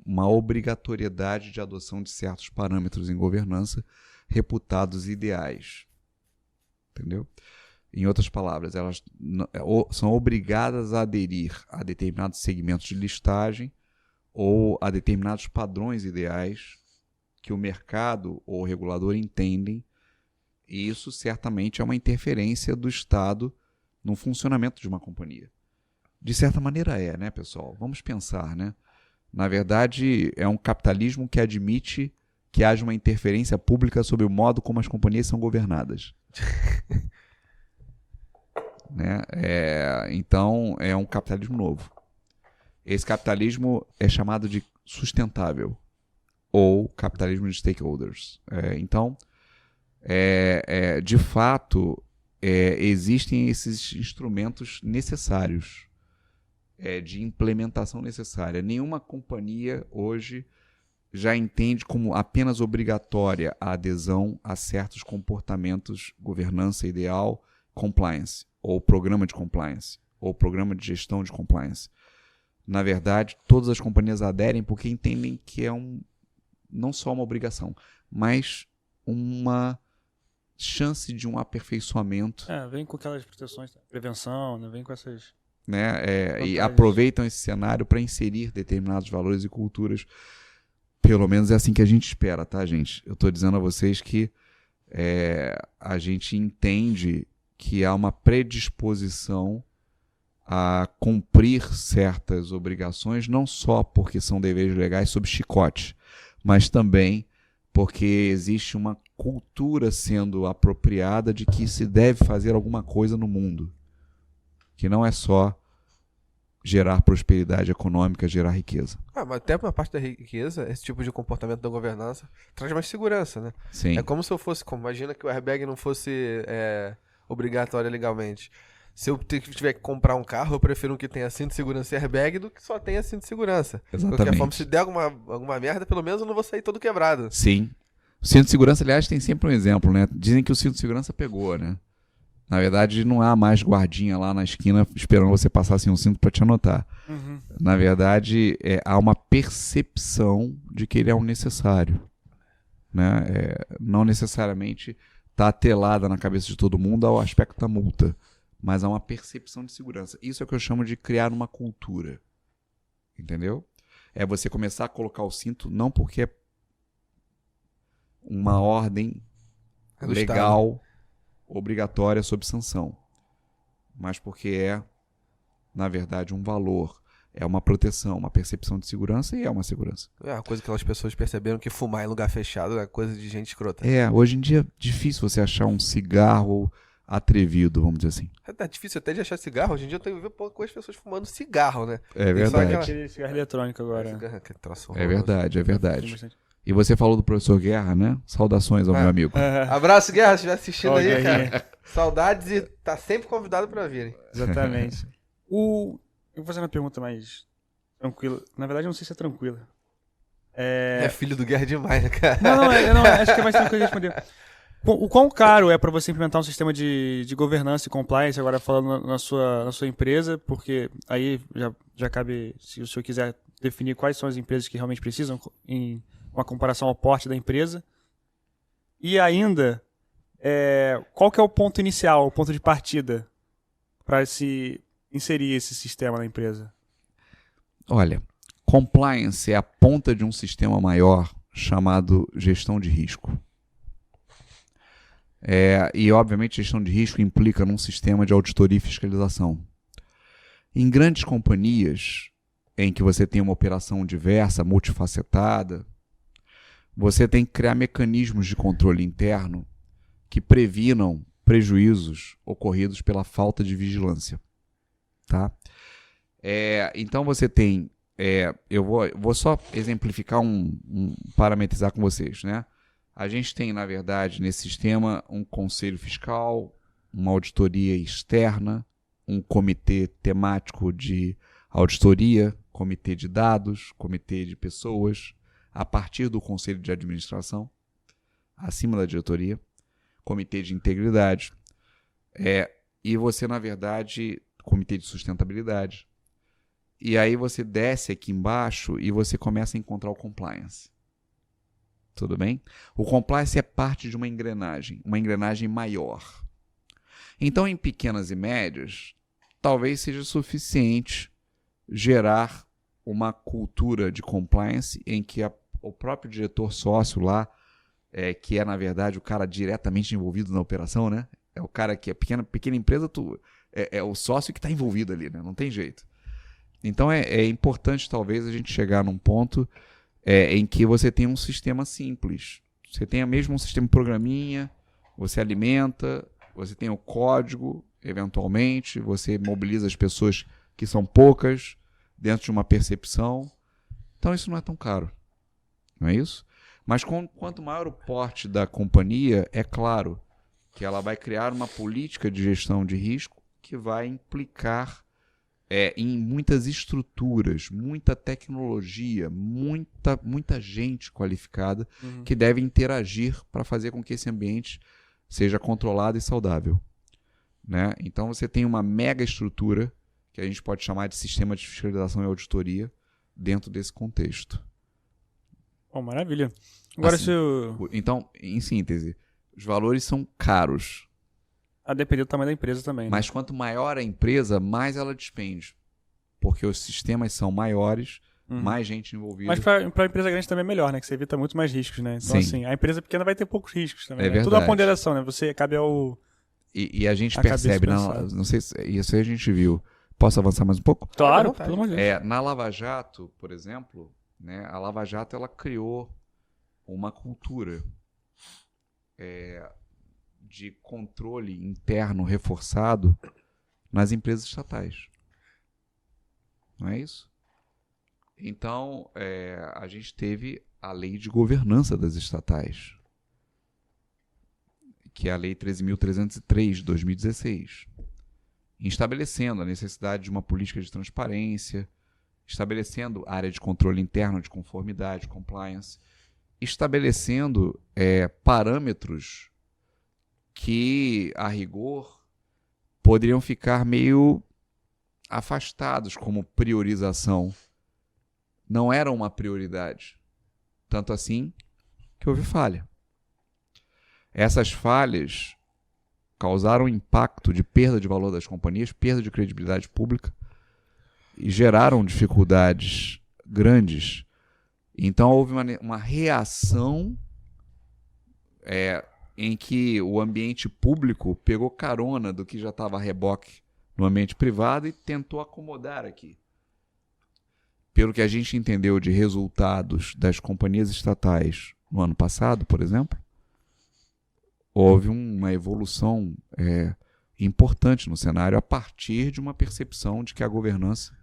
uma obrigatoriedade de adoção de certos parâmetros em governança reputados ideais. Entendeu? Em outras palavras, elas são obrigadas a aderir a determinados segmentos de listagem ou a determinados padrões ideais que o mercado ou o regulador entendem, e isso certamente é uma interferência do Estado no funcionamento de uma companhia. De certa maneira né, pessoal? Vamos pensar, né? Na verdade, é um capitalismo que admite que haja uma interferência pública sobre o modo como as companhias são governadas. Né? Então, é um capitalismo novo. Esse capitalismo é chamado de sustentável, ou capitalismo de stakeholders. Então, de fato, existem esses instrumentos necessários de implementação necessária. Nenhuma companhia hoje já entende como apenas obrigatória a adesão a certos comportamentos, governança ideal, compliance, ou programa de compliance, ou programa de gestão de compliance. Na verdade, todas as companhias aderem porque entendem que não só uma obrigação, mas uma chance de um aperfeiçoamento. Vem com aquelas proteções, prevenção, né? Vem com essas... E aproveitam esse cenário para inserir determinados valores e culturas. Pelo menos é assim que a gente espera, tá, gente? Eu estou dizendo a vocês que a gente entende que há uma predisposição a cumprir certas obrigações, não só porque são deveres legais sob chicote, mas também porque existe uma cultura sendo apropriada de que se deve fazer alguma coisa no mundo, que não é só gerar prosperidade econômica, gerar riqueza. Mas até uma parte da riqueza, esse tipo de comportamento da governança traz mais segurança, né? Sim. É como se eu fosse... Imagina que o airbag não fosse obrigatório legalmente. Se eu tiver que comprar um carro, eu prefiro um que tenha cinto de segurança e airbag do que só tenha cinto de segurança. Exatamente. De qualquer forma, se der alguma merda, pelo menos eu não vou sair todo quebrado. Sim. O cinto de segurança, aliás, tem sempre um exemplo, né? Dizem que o cinto de segurança pegou, né? Na verdade, não há mais guardinha lá na esquina esperando você passar sem um cinto para te anotar. Uhum. Na verdade, há uma percepção de que ele é um necessário. Né? Não necessariamente está atrelada na cabeça de todo mundo ao aspecto da multa, mas há uma percepção de segurança. Isso é o que eu chamo de criar uma cultura. Entendeu? É você começar a colocar o cinto não porque uma ordem Do legal, obrigatória, sob sanção. Mas porque é, na verdade, um valor. É uma proteção, uma percepção de segurança e é uma segurança. É uma coisa que as pessoas perceberam que fumar em lugar fechado é coisa de gente escrota. Hoje em dia é difícil você achar um cigarro atrevido, vamos dizer assim. É difícil até de achar cigarro. Hoje em dia eu tenho poucas pessoas fumando cigarro, né? É Tem só verdade. Aquele cigarro eletrônico agora. Cigarro, que troço É horroroso. verdade, é Tem verdade. bastante. E você falou do professor Guerra, né? Saudações ao meu amigo. Abraço, Guerra, se estiver assistindo Ó, aí, Guerrinha. cara. Saudades e tá sempre convidado pra vir. Exatamente. Eu vou fazer uma pergunta mais tranquila. Na verdade, eu não sei se é tranquila. É filho do Guerra demais, né, cara? Não, acho que é mais tranquilo de responder. O quão caro é para você implementar um sistema de governança e compliance, agora falando na sua empresa, porque aí já cabe, se o senhor quiser definir quais são as empresas que realmente precisam, em uma comparação ao porte da empresa. E ainda, qual que é o ponto inicial, o ponto de partida para se inserir esse sistema na empresa? Olha, compliance é a ponta de um sistema maior chamado gestão de risco. E, obviamente, gestão de risco implica num sistema de auditoria e fiscalização. Em grandes companhias, em que você tem uma operação diversa, multifacetada, você tem que criar mecanismos de controle interno que previnam prejuízos ocorridos pela falta de vigilância. Tá? Então você tem... eu vou só exemplificar, parametrizar com vocês, né? A gente tem, na verdade, nesse sistema, um conselho fiscal, uma auditoria externa, um comitê temático de auditoria, comitê de dados, comitê de pessoas, a partir do conselho de administração, acima da diretoria, comitê de integridade, e você, na verdade, comitê de sustentabilidade. E aí você desce aqui embaixo e você começa a encontrar o compliance. Tudo bem? O compliance é parte de uma engrenagem maior. Então, em pequenas e médias, talvez seja suficiente gerar uma cultura de compliance em que o próprio diretor sócio lá, que é, na verdade, o cara diretamente envolvido na operação, né? É o cara que é pequena empresa, é o sócio que está envolvido ali, né? Não tem jeito. Então, é importante, talvez, a gente chegar num ponto em que você tem um sistema simples. Você tem mesmo um sistema de programinha, você alimenta, você tem o código, eventualmente, você mobiliza as pessoas que são poucas dentro de uma percepção. Então isso não é tão caro, não é isso? Mas quanto maior o porte da companhia, é claro que ela vai criar uma política de gestão de risco que vai implicar em muitas estruturas, muita tecnologia, muita gente qualificada que deve interagir para fazer com que esse ambiente seja controlado e saudável. Né? Então você tem uma mega estrutura que a gente pode chamar de sistema de fiscalização e auditoria dentro desse contexto. Bom, maravilha. Agora, Assim, se Então, em síntese, os valores são caros. a depender do tamanho da empresa também. Né? Mas quanto maior a empresa, mais ela despende. Porque os sistemas são maiores, mais gente envolvida. Mas para a empresa grande também é melhor, né? Que você evita muito mais riscos, né? Então, Sim. assim, a empresa pequena vai ter poucos riscos também. É né? verdade. Tudo uma ponderação, né? Você cabe ao... E a gente A cabeça percebe, pensar. não sei se isso aí a gente viu. Posso avançar mais um pouco? Claro, vontade. pelo amor de Deus. Na Lava Jato, por exemplo, né, a Lava Jato ela criou uma cultura de controle interno reforçado nas empresas estatais. Não é isso? Então, a gente teve a lei de governança das estatais, que é a Lei 13.303 de 2016, estabelecendo a necessidade de uma política de transparência, estabelecendo área de controle interno de conformidade, compliance, estabelecendo parâmetros que, a rigor, poderiam ficar meio afastados como priorização. Não eram uma prioridade. Tanto assim que houve falha. Essas falhas causaram impacto de perda de valor das companhias, perda de credibilidade pública e geraram dificuldades grandes. Então houve uma reação em que o ambiente público pegou carona do que já estava a reboque no ambiente privado e tentou acomodar aqui. Pelo que a gente entendeu de resultados das companhias estatais no ano passado, por exemplo, houve uma evolução importante no cenário a partir de uma percepção de que a governança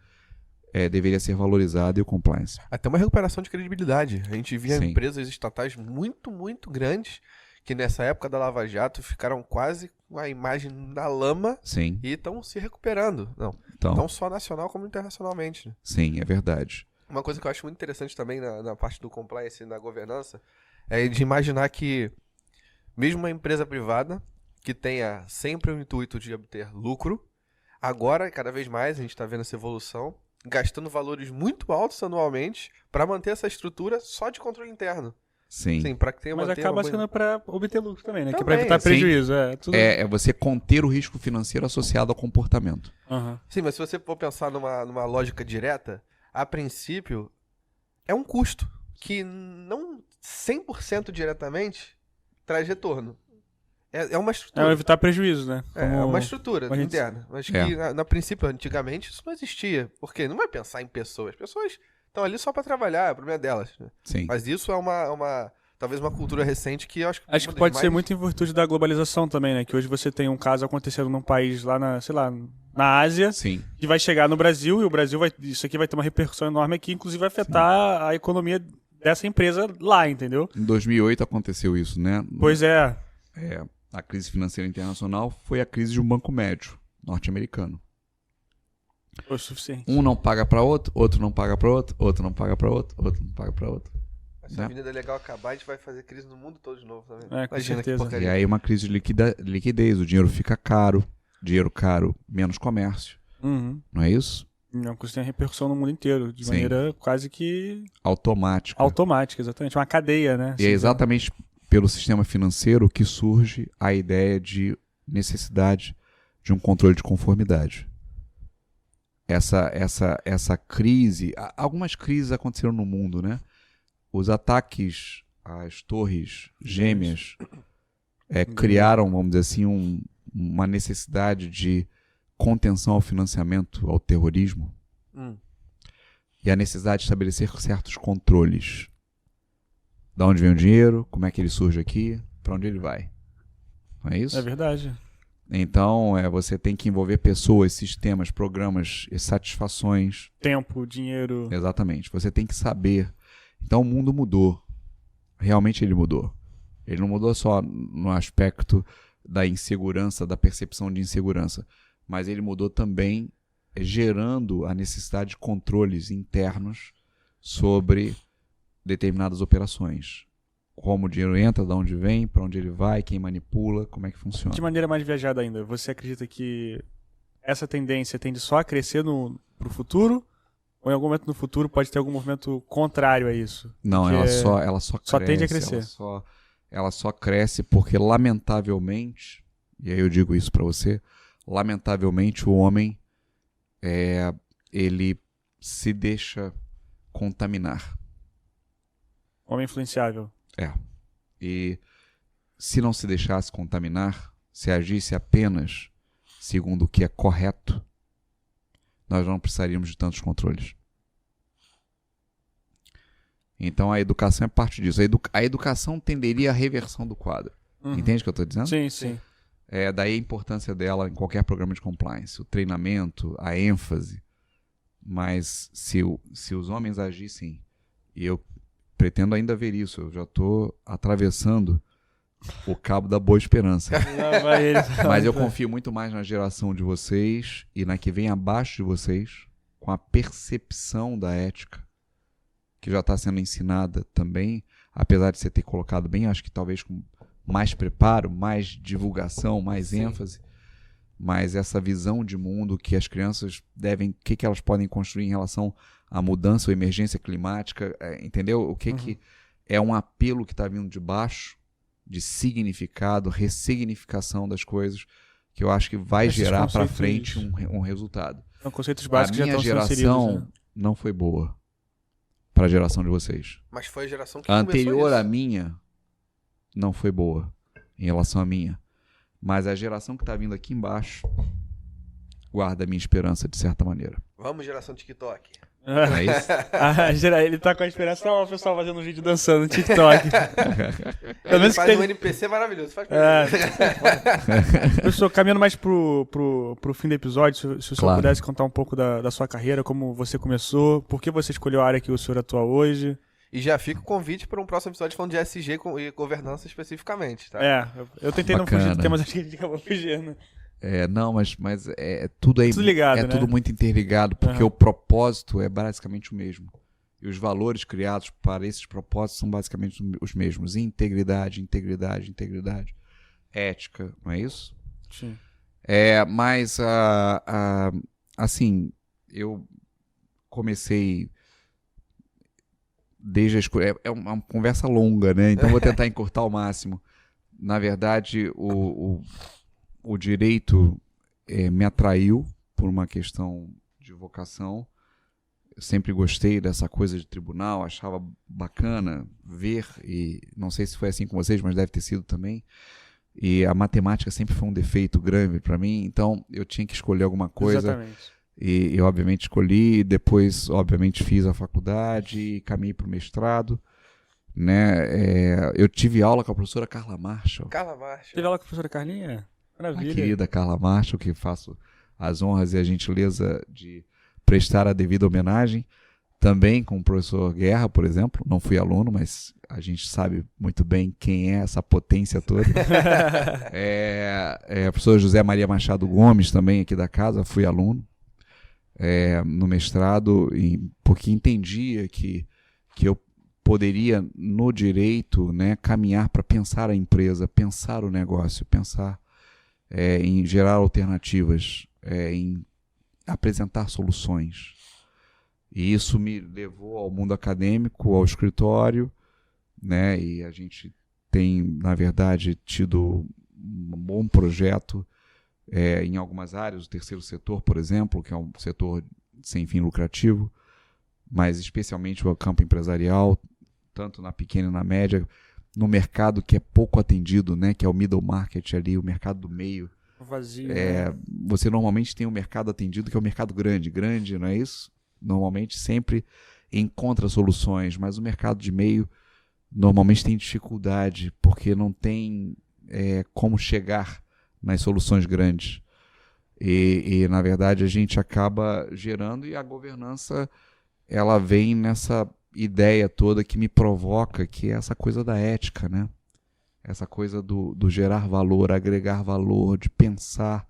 deveria ser valorizada e o compliance. Até uma recuperação de credibilidade. A gente via Sim. empresas estatais muito, muito grandes que nessa época da Lava Jato ficaram quase com a imagem na lama Sim, e estão se recuperando. então, Não só nacional como internacionalmente. Né? sim, é verdade. Uma coisa que eu acho muito interessante também na parte do compliance e na governança é de imaginar que mesmo uma empresa privada que tenha sempre o intuito de obter lucro, agora, cada vez mais, a gente está vendo essa evolução, gastando valores muito altos anualmente para manter essa estrutura só de controle interno. Sim. Sim, para que tenha Mas manter acaba uma boa- sendo pra obter lucro também, né? Que é Também, pra evitar sim. prejuízo. Tudo... É você conter o risco financeiro associado ao comportamento. Aham. Sim, mas se você for pensar numa lógica direta, a princípio é um custo que não 100% diretamente traz retorno. É uma É estrutura. evitar prejuízo, né? É Como- uma estrutura a gente- interna. Mas É. que, na princípio, antigamente, isso não existia. Porque não vai pensar em pessoas. As pessoas estão ali só para trabalhar, é o problema delas. Né? Sim. Mas isso é talvez uma cultura recente que eu acho que... Acho que uma das pode ser mais- muito em virtude da globalização também, né? Que hoje você tem um caso acontecendo num país lá na, sei lá, na Ásia, Sim. que vai chegar no Brasil, e o Brasil isso aqui vai ter uma repercussão enorme aqui, inclusive vai afetar a economia dessa empresa lá, entendeu? Em 2008 aconteceu isso, né? Pois é. A crise financeira internacional foi a crise de um banco médio norte-americano. Foi o suficiente. Um não paga para outro, outro não paga para outro, outro não paga para outro, outro não paga para outro. Se né? a Avenida Legal acabar, a gente vai fazer crise no mundo todo de novo também. Com Imagina que certeza. porcaria. E aí uma crise de liquidez, o dinheiro fica caro, dinheiro caro, menos comércio, Uhum. não é isso? Não, porque isso tem repercussão no mundo inteiro, de Sim. maneira quase que Automática. automática, exatamente. Uma cadeia, né? E é exatamente pelo sistema financeiro que surge a ideia de necessidade de um controle de conformidade. Essa crise, algumas crises aconteceram no mundo, né? Os ataques às torres gêmeas criaram, vamos dizer assim, uma necessidade de contenção ao financiamento ao terrorismo e a necessidade de estabelecer certos controles. Da onde vem o dinheiro, como é que ele surge aqui, para onde ele vai. Não é isso? É verdade. Então, você tem que envolver pessoas, sistemas, programas e satisfações. Tempo, dinheiro. Exatamente. Você tem que saber. Então, o mundo mudou. Realmente ele mudou. Ele não mudou só no aspecto da insegurança, da percepção de insegurança, mas ele mudou também gerando a necessidade de controles internos sobre determinadas operações. Como o dinheiro entra, de onde vem, para onde ele vai, quem manipula, como é que funciona. De maneira mais viajada ainda, você acredita que essa tendência tende só a crescer pro futuro? Ou em algum momento no futuro pode ter algum movimento contrário a isso? Não, Porque ela só cresce. só tende a crescer. Ela só cresce porque, lamentavelmente, e aí eu digo isso para você, lamentavelmente o homem ele se deixa contaminar. Homem influenciável. E se não se deixasse contaminar, se agisse apenas segundo o que é correto, nós não precisaríamos de tantos controles. Então a educação é parte disso. A educação tenderia à reversão do quadro. Uhum. Entende o que eu estou dizendo? Sim, sim. Daí a importância dela em qualquer programa de compliance. O treinamento, a ênfase. Mas se os homens agissem, e eu pretendo ainda ver isso, eu já estou atravessando o cabo da Boa Esperança. Lá vai ele. Mas eu confio muito mais na geração de vocês e na que vem abaixo de vocês, com a percepção da ética, que já está sendo ensinada também, apesar de você ter colocado bem, acho que talvez com mais preparo, mais divulgação, mais ênfase, mas essa visão de mundo que as crianças devem, o que elas podem construir em relação à mudança ou emergência climática, entendeu? O que é um apelo que está vindo de baixo, de significado, ressignificação das coisas, que eu acho que vai Esses gerar para conceitos- frente um resultado. São conceitos A básicos que já minha estão sendo inseridos. geração Né? não foi boa para a geração de vocês. Mas foi a geração que A começou anterior isso. à minha não foi boa em relação à minha. Mas a geração que está vindo aqui embaixo guarda a minha esperança, de certa maneira. Vamos, geração TikTok. Não é isso? Ele tá com a esperança, ó, o pessoal fazendo um vídeo dançando no TikTok. Ele faz um NPC maravilhoso. Faz Pessoal, caminhando mais pro fim do episódio, se o senhor Claro. pudesse contar um pouco da sua carreira, como você começou, por que você escolheu a área que o senhor atua hoje. E já fica o convite para um próximo episódio falando de SG e governança especificamente, tá? Eu tentei não Bacana. fugir do tema, mas acho que a gente acabou fugindo. Não, mas tudo Tudo ligado, né? tudo muito interligado, porque o propósito é basicamente o mesmo. E os valores criados para esses propósitos são basicamente os mesmos. Integridade, integridade, integridade. Ética, não é isso? Sim. Mas, assim, eu comecei desde a escola. É uma conversa longa, né? Então vou tentar encurtar ao máximo. Na verdade, o direito me atraiu por uma questão de vocação. Eu sempre gostei dessa coisa de tribunal, achava bacana ver, e não sei se foi assim com vocês, mas deve ter sido também. E a matemática sempre foi um defeito grande para mim, então eu tinha que escolher alguma coisa. Exatamente. E eu, obviamente, escolhi, depois, obviamente, fiz a faculdade e caminhei para o mestrado. Né? Eu tive aula com a professora Carla Marshall. Carla Marshall. Teve aula com a professora Carlinha? A Maravilha. querida Carla Marshall, que faço as honras e a gentileza de prestar a devida homenagem. Também com o professor Guerra, por exemplo. Não fui aluno, mas a gente sabe muito bem quem é essa potência toda. O professor José Maria Machado Gomes, também aqui da casa, fui aluno no mestrado, porque entendia que eu poderia, no direito, né, caminhar para pensar a empresa, pensar o negócio, pensar em gerar alternativas, em apresentar soluções. E isso me levou ao mundo acadêmico, ao escritório, né, e a gente tem, na verdade, tido um bom projeto em algumas áreas, o terceiro setor, por exemplo, que é um setor sem fim lucrativo, mas especialmente o campo empresarial, tanto na pequena e na média, no mercado que é pouco atendido, né, que é o middle market ali, o mercado do meio. Vazio. Você normalmente tem um mercado atendido que é o mercado grande, não é isso? Normalmente sempre encontra soluções, mas o mercado de meio normalmente tem dificuldade, porque não tem como chegar nas soluções grandes. E, na verdade, a gente acaba gerando, e a governança ela vem nessa ideia toda que me provoca, que é essa coisa da ética, né? Essa coisa do gerar valor, agregar valor, de pensar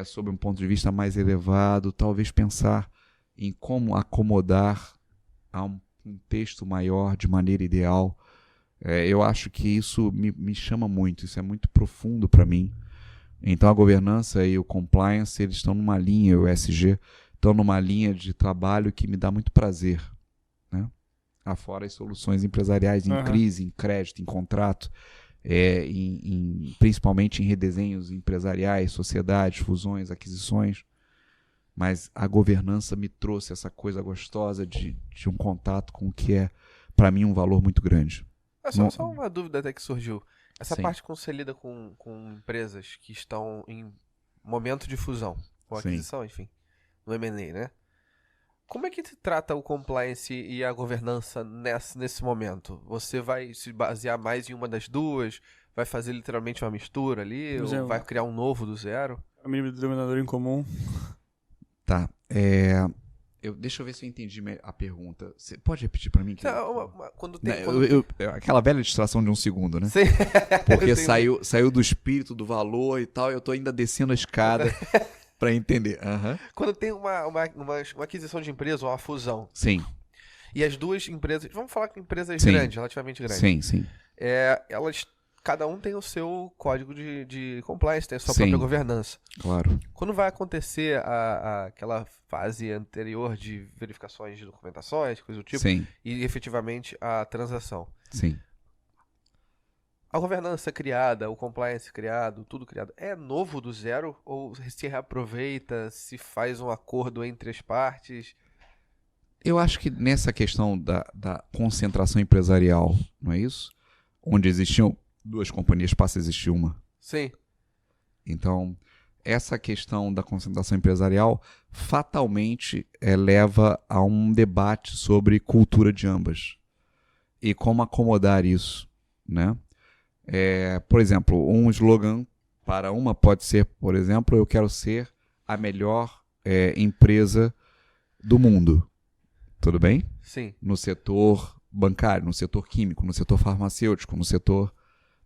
sob um ponto de vista mais elevado, talvez pensar em como acomodar a um texto maior de maneira ideal. Eu acho que isso me chama muito, isso é muito profundo para mim. Então a governança e o compliance, eles estão numa linha, o ESG, estão numa linha de trabalho que me dá muito prazer, né? Afora as soluções empresariais em crise, em crédito, em contrato, principalmente em redesenhos empresariais, sociedades, fusões, aquisições. Mas a governança me trouxe essa coisa gostosa de um contato com o que é, para mim, um valor muito grande. Só uma dúvida até que surgiu. Essa Sim. parte quando você lida com empresas que estão em momento de fusão, ou aquisição, enfim, no M&A, né? Como é que se trata o compliance e a governança nesse momento? Você vai se basear mais em uma das duas? Vai fazer literalmente uma mistura ali? Ou vai criar um novo do zero? O mínimo denominador em comum. Tá. Deixa eu ver se eu entendi a pergunta. Você pode repetir para mim? Quando tem... Aquela velha distração de um segundo, né? Sim. Porque saiu do espírito, do valor e tal, e eu tô ainda descendo a escada para entender. Quando tem uma aquisição de empresa, uma fusão. Sim. E as duas empresas... Vamos falar com empresas Sim. grandes, relativamente grandes. Sim. Elas... Cada um tem o seu código de compliance, tem a sua Sim. própria governança. Claro. Quando vai acontecer aquela fase anterior de verificações de documentações, coisa do tipo, Sim. e efetivamente a transação. Sim. A governança criada, o compliance criado, tudo criado, é novo do zero? Ou se reaproveita, se faz um acordo entre as partes? Eu acho que nessa questão da concentração empresarial, não é isso? Onde existiam duas companhias passa a existir uma. Sim. Então, essa questão da concentração empresarial fatalmente leva a um debate sobre cultura de ambas e como acomodar isso, né? Por exemplo, um slogan para uma pode ser, por exemplo, eu quero ser a melhor empresa do mundo. Tudo bem? Sim. No setor bancário, no setor químico, no setor farmacêutico, no setor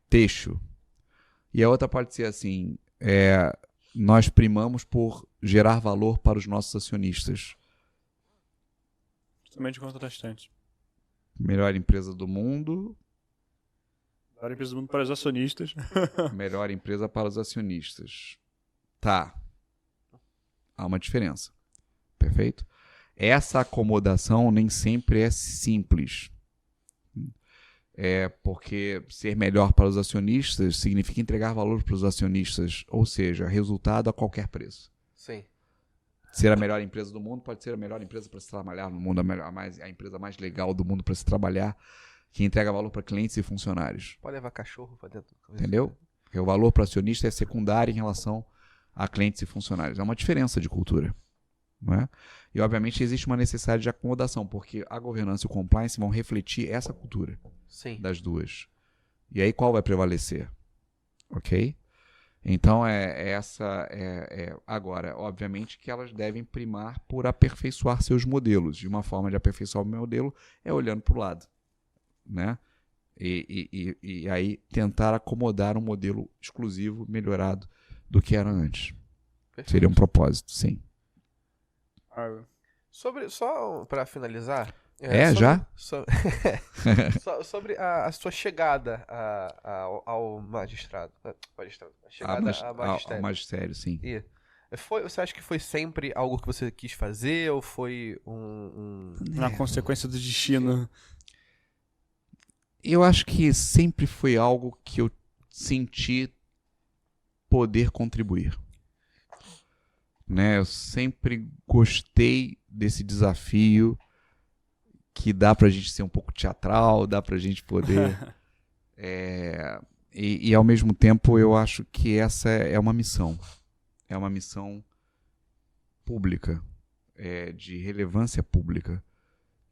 têxtil. E a outra pode ser assim, nós primamos por gerar valor para os nossos acionistas. Totalmente contrastante. Melhor empresa do mundo. Melhor empresa do mundo para os acionistas. Melhor empresa para os acionistas. Tá. Há uma diferença. Perfeito? Essa acomodação nem sempre é simples. Porque ser melhor para os acionistas significa entregar valor para os acionistas, ou seja, resultado a qualquer preço. Sim. Ser a melhor empresa do mundo pode ser a melhor empresa para se trabalhar no mundo, a empresa mais legal do mundo para se trabalhar, que entrega valor para clientes e funcionários. Pode levar cachorro para dentro. Entendeu? Porque o valor para o acionista é secundário em relação a clientes e funcionários. É uma diferença de cultura. Não é? E, obviamente, existe uma necessidade de acomodação, porque a governança e o compliance vão refletir essa cultura. Sim. Das duas. E aí qual vai prevalecer? Ok? Então, agora, obviamente que elas devem primar por aperfeiçoar seus modelos. De uma forma de aperfeiçoar o modelo é olhando para o lado. Né? E aí tentar acomodar um modelo exclusivo, melhorado do que era antes. Perfeito. Seria um propósito, sim. Só para finalizar... já? Sobre a sua chegada ao magistrado. A chegada ao magistério. Ao magistério, sim. Você acha que foi sempre algo que você quis fazer ou foi uma consequência do destino? Eu acho que sempre foi algo que eu senti poder contribuir. Né? Eu sempre gostei desse desafio que dá pra gente ser um pouco teatral, dá pra gente poder... e ao mesmo tempo eu acho que essa é uma missão. É uma missão pública, de relevância pública,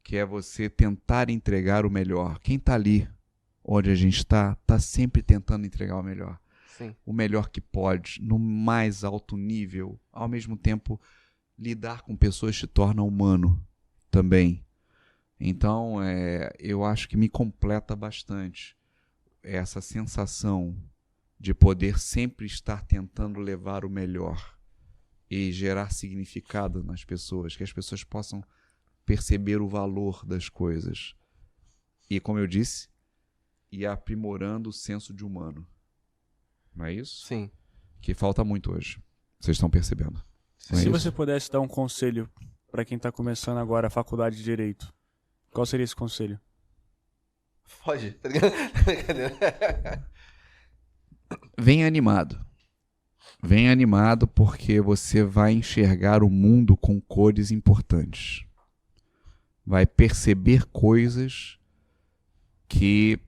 que é você tentar entregar o melhor. Quem tá ali onde a gente tá sempre tentando entregar o melhor. Sim. O melhor que pode, no mais alto nível. Ao mesmo tempo, lidar com pessoas te torna humano também. Então, eu acho que me completa bastante essa sensação de poder sempre estar tentando levar o melhor e gerar significado nas pessoas, que as pessoas possam perceber o valor das coisas. E, como eu disse, ir aprimorando o senso de humano. Não é isso? Sim. Que falta muito hoje. Vocês estão percebendo. Se você pudesse dar um conselho para quem está começando agora a faculdade de Direito, qual seria esse conselho? Pode, tá ligado? Venha animado. Venha animado porque você vai enxergar o mundo com cores importantes. Vai perceber coisas que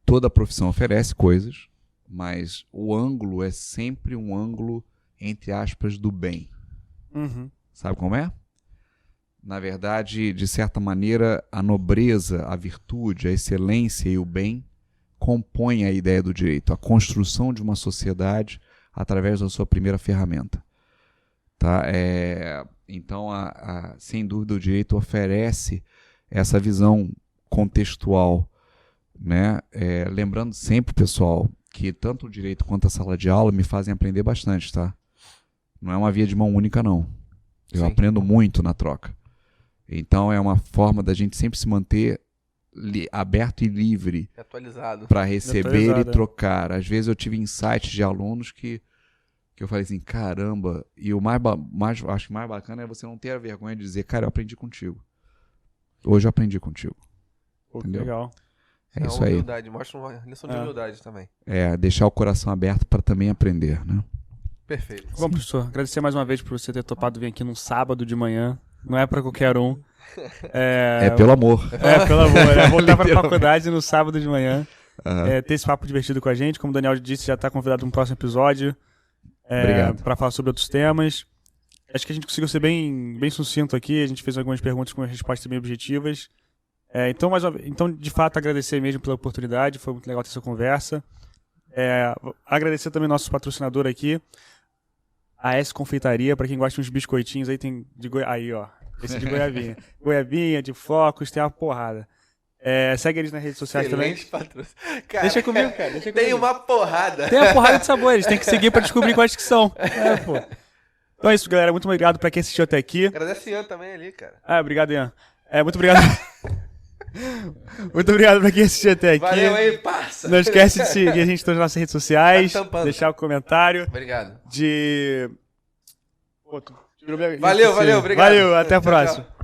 toda profissão oferece coisas, mas o ângulo é sempre um ângulo, entre aspas, do bem. Uhum. Sabe como é? Na verdade, de certa maneira, a nobreza, a virtude, a excelência e o bem compõem a ideia do direito, a construção de uma sociedade através da sua primeira ferramenta. Tá? Então, sem dúvida, o direito oferece essa visão contextual. Né? Lembrando sempre, pessoal, que tanto o direito quanto a sala de aula me fazem aprender bastante. Tá? Não é uma via de mão única, não. Eu aprendo muito na troca. Então, é uma forma da gente sempre se manter aberto e livre para receber e trocar. Às vezes eu tive insights de alunos que eu falei assim, caramba, e o acho que mais bacana é você não ter a vergonha de dizer, cara, eu aprendi contigo. Hoje eu aprendi contigo. Pô, que legal. É isso aí. Mostra uma lição de humildade também. Deixar o coração aberto para também aprender, né? Perfeito. Bom, professor, agradecer mais uma vez por você ter topado vir aqui num sábado de manhã. Não é pra qualquer um. Pelo amor. Pelo amor. Voltar pra faculdade no sábado de manhã. ter esse papo divertido com a gente. Como o Daniel disse, já está convidado no próximo episódio para falar sobre outros temas. Acho que a gente conseguiu ser bem sucinto aqui. A gente fez algumas perguntas com respostas bem objetivas. Então, de fato, agradecer mesmo pela oportunidade. Foi muito legal ter essa conversa. Agradecer também nosso patrocinador aqui, a S Confeitaria. Para quem gosta de uns biscoitinhos, aí tem aí, ó. Esse de goiabinha. Goiabinha, de flocos, tem uma porrada. Segue eles nas redes sociais também. Cara, deixa comigo, cara. Tem uma porrada. Tem uma porrada de sabores. Tem que seguir pra descobrir quais que são. Pô. Então é isso, galera. Muito obrigado pra quem assistiu até aqui. Agradece o Ian também ali, cara. Obrigado, Ian. Muito obrigado. Muito obrigado pra quem assistiu até aqui. Valeu aí, parça. Não esquece de seguir a gente nas nossas redes sociais. Deixar o comentário. Obrigado. Valeu, Obrigado. Valeu, até a próxima. Tchau.